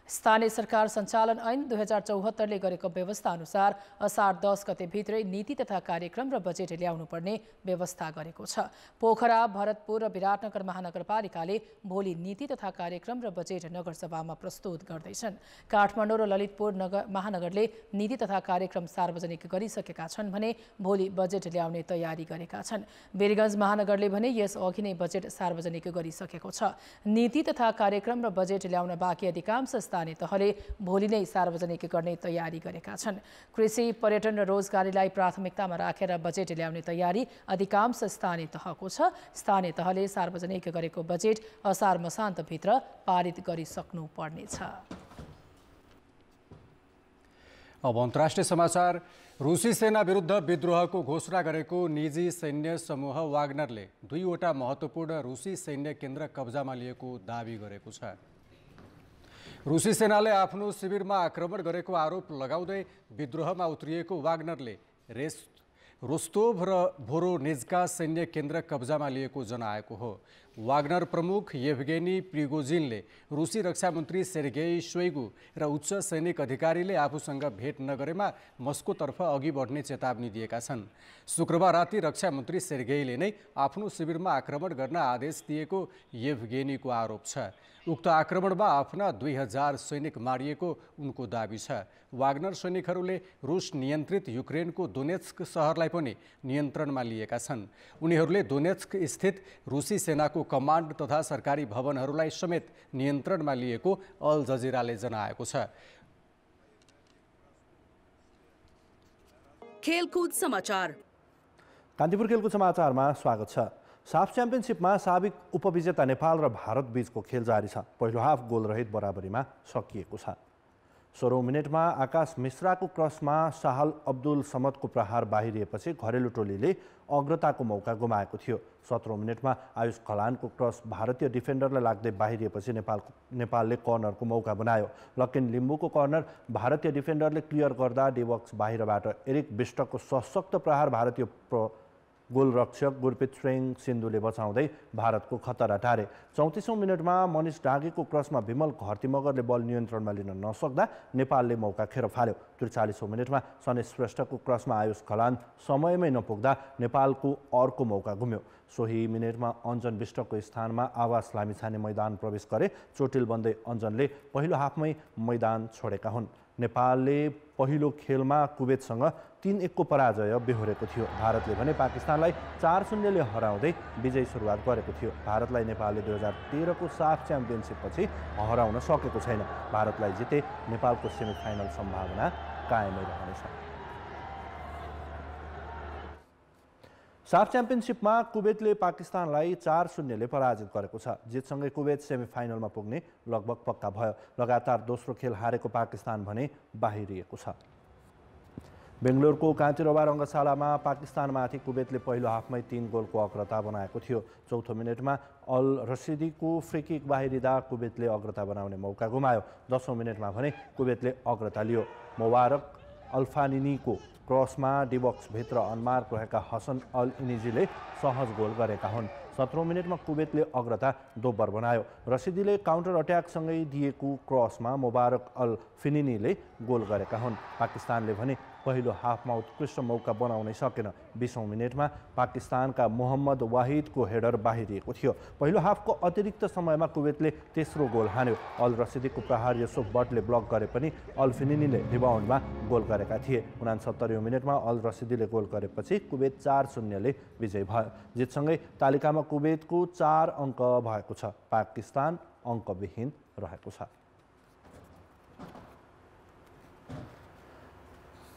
स्थानीय सरकार सञ्चालन ऐन 2074ले गरेको व्यवस्था अनुसार असार 10 गते भित्रै नीति तथा कार्यक्रम र बजेट ल्याउनुपर्ने व्यवस्था गरेको छ। पोखरा, भरतपुर र विराटनगर महानगरपालिकाले भोलि नीति तथा कार्यक्रम र बजेट नगरसभामा प्रस्तुत गर्दैछन्। काठमाडौँ र ललितपुर महानगरले नीति तथा कार्यक्रम सार्वजनिक गरिसकेका छन् भने भोलि बजेट ल्याउने तयारी गरेका छन्। वीरगञ्ज महानगरले भने यस अघि नै बजेट सार्वजनिक गरिसकेको छ। नीति तथा कार्यक्रम र बजेट ल्याउन बाँकी अधिकांश स्थानीय तहले भोलि नै सार्वजनिक गर्ने तयारी गरेका छन्। कृषि, पर्यटन र रोजगारीलाई प्राथमिकतामा राखेर बजेट ल्याउने तयारी अधिकांश स्थानीय तहको छ। स्थानीय तहले सार्वजनिक गरेको बजेट असार मसान्तभित्र पारित गरिसक्नु पर्नेछ। अब अन्तर्राष्ट्रिय समाचार। रुसी सेना विरुद्ध विद्रोहको घोषणा गरेको निजी सैन्य समूह वाग्नरले 2वटा महत्त्वपूर्ण रुसी सैन्य केन्द्र कब्जामा लिएको दावी गरेको छ। रुसी सेनाले आफ्नो शिविरमा आक्रमण गरेको आरोप लगाउँदै विद्रोहमा उत्रिएको वाग्नरले रोस्तोभ र भोरोनेजका सैन्य केन्द्र कब्जामा लिएको जनाएको हो। वाग्नर प्रमुख येभगेनी प्रिगोजिनले रुसी रक्षा मन्त्री सेर्गेई शोइगु र उच्च सैनिक अधिकारीले आफूसँग भेट नगरेमा मस्कोतर्फ अघि बढ्ने चेतावनी दिएका छन्। शुक्रबार राति रक्षा मन्त्री सेर्गेईले नै आफ्नो शिविरमा आक्रमण गर्न आदेश दिएको येभगेनीको आरोप छ। उक्त आक्रमणमा आफ्ना 2000 सैनिक मारिएको उनको दावी छ। वाग्नर सैनिकहरूले रुस नियन्त्रित युक्रेनको दोनेत्स्क सहरलाई पनि नियन्त्रणमा लिएका छन्। उनीहरूले दोनेत्स्क स्थित रुसी सेनाको कमान्ड तथा सरकारी भवनहरूलाई समेत नियन्त्रणमा लिएको अल जजिराले जनाएको छ। खेलकुद समाचार। कान्तिपुर खेलकुद समाचारमा स्वागत छ। साफ च्याम्पियनसिपमा साबिक उपविजेता नेपाल र भारत बीचको खेल जारी छ। पहिलो हाफ गोल रहित बराबरीमा सकिएको छ। 16औं मिनेटमा आकाश मिश्राको क्रसमा साहल अब्दुल समदको प्रहार बाहिरिएपछि घरेलु टोलीले अग्रताको मौका गुमाएको थियो। 17औं मिनेटमा आयुष खलानको क्रस भारतीय डिफेन्डरलाई लाग्दै बाहिरिएपछि नेपालले कर्नरको मौका बनायो। लकिन लिम्बूको कर्नर भारतीय डिफेन्डरले क्लियर गर्दा डिबक्स बाहिरबाट एरिक बिष्टको सशक्त प्रहार भारतीय गोलरक्षक गुरप्रीत सिंह सिन्धुले बचाउँदै भारतको खतरा टारे। 34औं मिनेटमा मनिष डाँगीको क्रसमा विमल घरती मगरले बल नियन्त्रणमा लिन नसक्दा नेपालले मौका खेर फाल्यो। 43औं मिनेटमा सनेश श्रेष्ठको क्रसमा आयुष खलान समयमै नपुग्दा नेपालको अर्को मौका गुम्यो। सोही मिनेटमा अञ्जन बिष्टको स्थानमा आवास लामिछाने मैदान प्रवेश गरे। चोटिल बन्दै अञ्जनले पहिलो हाफमै मैदान छोडेका हुन्। नेपालले पहिलो खेलमा कुवेतसँग 3-1 को पराजय बेहोरेको थियो। भारतले भने पाकिस्तानलाई 4-0 ले हराउँदै विजयी सुरुवात गरेको थियो। भारतलाई नेपालले 2013 को साफ च्याम्पियनसिपपछि हराउन सकेको छैन। भारतलाई जिते नेपालको सेमिफाइनल सम्भावना कायमै रहनेछ। साफ च्याम्पियनसिपमा कुवेतले पाकिस्तानलाई 4-0 ले पराजित गरेको छ। जितसँगै कुवेत सेमिफाइनलमा पुग्ने लगभग पक्का भयो। लगातार दोस्रो खेल हारेको पाकिस्तान भने बाहिरिएको छ। बेंगलोरको कान्तिरवा रङ्गशालामा पाकिस्तानमाथि कुवेतले पहिलो हाफमै 3 गोलको अग्रता बनाएको थियो। चौथो मिनेटमा अल रसिदीको फ्रीकिक बाहिरिँदा कुवेतले अग्रता बनाउने मौका गुमायो। 10औं मिनेटमा भने कुवेतले अग्रता लियो। मुबारक अल्फानिनीको क्रसमा डिबक्सभित्र अनमार्क रहेका हसन अल इनिजीले सहज गोल गरेका हुन्। 17औं मिनेटमा कुवेतले अग्रता दोब्बर बनायो। रसिदीले काउन्टर अट्याकसँगै दिएको क्रसमा मुबारक अल फिनिनीले गोल गरेका हुन्। पाकिस्तानले भने पहिलो हाफमा उत्कृष्ट मौका बनाउनै सकेन। 20औं मिनेटमा पाकिस्तानका मोहम्मद वाहिदको हेडर बाहिरिएको थियो। पहिलो हाफको अतिरिक्त समयमा कुवेतले तेस्रो गोल हान्यो। अल रसिदीको प्रहार युसुफ बटले ब्लक गरे पनि अल फिनिनीले रिबाउन्डमा गोल गरेका थिए। 69औं मिनेटमा अल रसिदीले गोल गरेपछि कुवेत 4-0 ले विजयी भयो। जितसँगै तालिकामा कुवेतको 4 अङ्क भएको छ। पाकिस्तान अङ्कविहीन रहेको छ।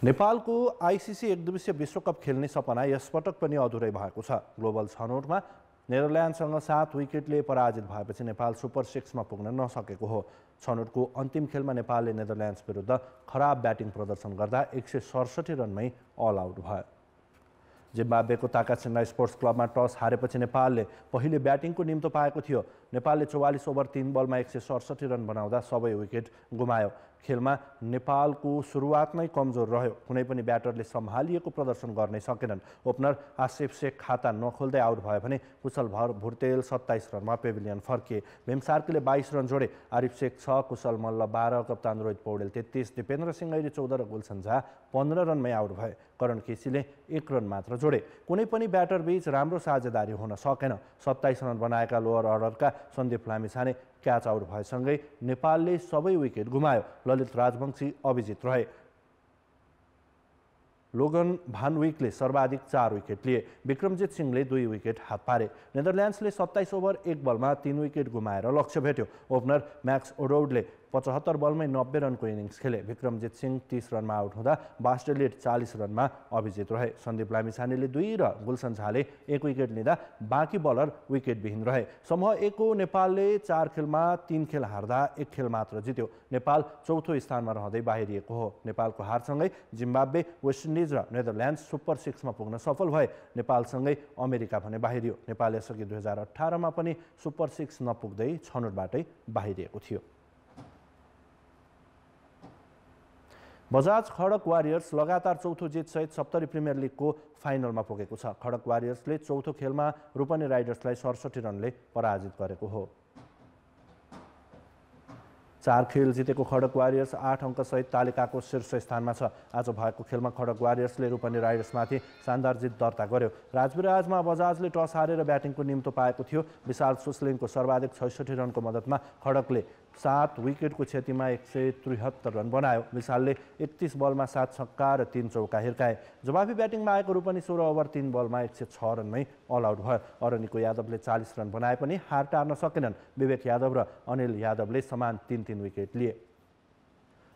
नेपालको आइसिसी एकदिवसीय विश्वकप खेल्ने सपना यसपटक पनि अधुरै भएको छ। ग्लोबल छनौटमा नेदरल्यान्डसँग 7 विकेटले पराजित भएपछि नेपाल सुपर 6 मा पुग्न नसकेको हो। छनौटको अन्तिम खेलमा नेपालले नेदरल्यान्ड्स विरुद्ध खराब ब्याटिङ प्रदर्शन गर्दा 167 रनमै अल आउट भयो। जिम्बाब्वेको ताकासिन्डा स्पोर्ट्स क्लबमा टस हारेपछि नेपालले पहिले ब्याटिङको निम्तो पाएको थियो। नेपालले 44 ओभर 3 बलमा 167 रन बनाउँदा सबै विकेट गुमायो। खेलमा नेपालको सुरुवात नै कमजोर रह्यो। कुनै पनि ब्याटरले सम्हालिएको प्रदर्शन गर्नै सकेनन्। ओपनर आसिफ शेख खाता नखोल्दै आउट भयो भने कुशल भुर्तेल 27 रनमा पेभिलियन फर्किए। भीमसार्कीले 22 रन जोडे। आरिफ शेख 6, कुशल मल्ल 12, कप्तान रोहित पौडेल 33, दिपेन्द्र सिंह ऐरी 14 र गुलसन झा 15 रनमै आउट भए। करण केसीले 1 रन मात्र जोडे। कुनै पनि ब्याटर बीच राम्रो साझेदारी हुन सकेन। 27 रन बनाएका लोअर अर्डरका सन्दीप लामिछाने क्याच आउट भएसँगै नेपालले सबै विकेट गुमायो। ललित राजवंशी अभिजित रहे। लोगन भानविकले सर्वाधिक 4 विकेट लिए। विक्रमजित सिंहले 2 विकेट हात पारे। नेदरल्यान्ड्सले 27 ओभर 1 बलमा 3 विकेट गुमाएर लक्ष्य भेट्यो। ओपनर म्याक्स ओडौडले 75 बलमै 90 रनको इनिङ्स खेले। विक्रमजित सिंह 30 रनमा आउट हुँदा बास्टेले 40 रनमा अभिजित रहे। सन्दीप लामिछानेले 2 र गुलसन झाले 1 विकेट लिँदा बाँकी बलर विकेटविहीन रहे। समूह ए को नेपालले 4 खेलमा 3 खेल हार्दा 1 खेल मात्र जित्यो। नेपाल चौथो स्थानमा रहँदै बाहिरिएको हो। नेपालको हारसँगै जिम्बाब्वे, वेस्ट इन्डिज र नेदरल्यान्ड्स सुपर 6 मा पुग्न सफल भए। नेपालसँगै अमेरिका भने बाहिरियो। नेपाल यसअघि 2018 मा पनि सुपर 6 नपुग्दै छनौटबाटै बाहिरिएको थियो। बजाज खडक वारियर्स लगातार चौथो जितसहित सप्तरी प्रिमियर लिगको फाइनलमा पुगेको छ। खडक वारियर्सले चौथो खेलमा रूपनी राइडर्सलाई 67 रनले पराजित गरेको हो। 4 खेल जितेको खडक वारियर्स 8 अङ्कसहित तालिकाको शीर्ष स्थानमा छ। आज भएको खेलमा खडक वारियर्सले रूपनी राइडर्समाथि शानदार जित दर्ता गर्यो। राजविराजमा बजाजले टस हारेर ब्याटिङको निम्तो पाएको थियो। विशाल सुस्लिङको सर्वाधिक 66 रनको मद्दतमा खडकले 7 विकेटको क्षतिमा 173 रन बनायो। विशालले 31 बलमा 7 छक्का र 3 चौका हिर्काए। जवाफी ब्याटिङमा आएको रूपनी 16 ओभर 3 बलमा 106 रनमै अल आउट भयो। अरनिको यादवले 40 रन बनाए पनि हार टार्न सकेनन्। विवेक यादव र अनिल यादवले समान 3-3 विकेट लिए।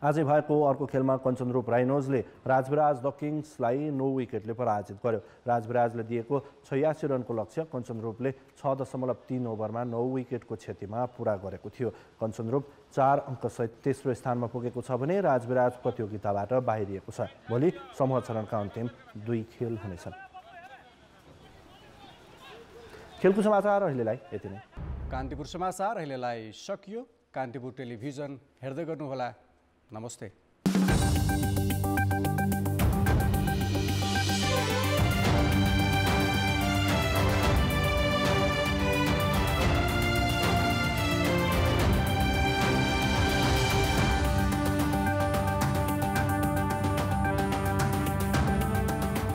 आजै भएको अर्को खेलमा कञ्चनरूप राइनोजले राजविराज द किङ्सलाई 9 विकेटले पराजित गर्यो। राजविराजले दिएको 86 रनको लक्ष्य कञ्चनरूपले 6.3 ओभरमा 9 विकेटको क्षतिमा पुरा गरेको थियो। कञ्चनरूप 4 अङ्कसहित तेस्रो स्थानमा पुगेको छ भने राजविराज प्रतियोगिताबाट बाहिरिएको छ। भोलि समूह चरणका अन्तिम 2 खेल हुनेछन्। खेलको समाचार अहिलेलाई यति नै। कान्तिपुर समाचार अहिलेलाई सकियो। कान्तिपुर टेलिभिजन हेर्दै गर्नुहोला। नमस्ते।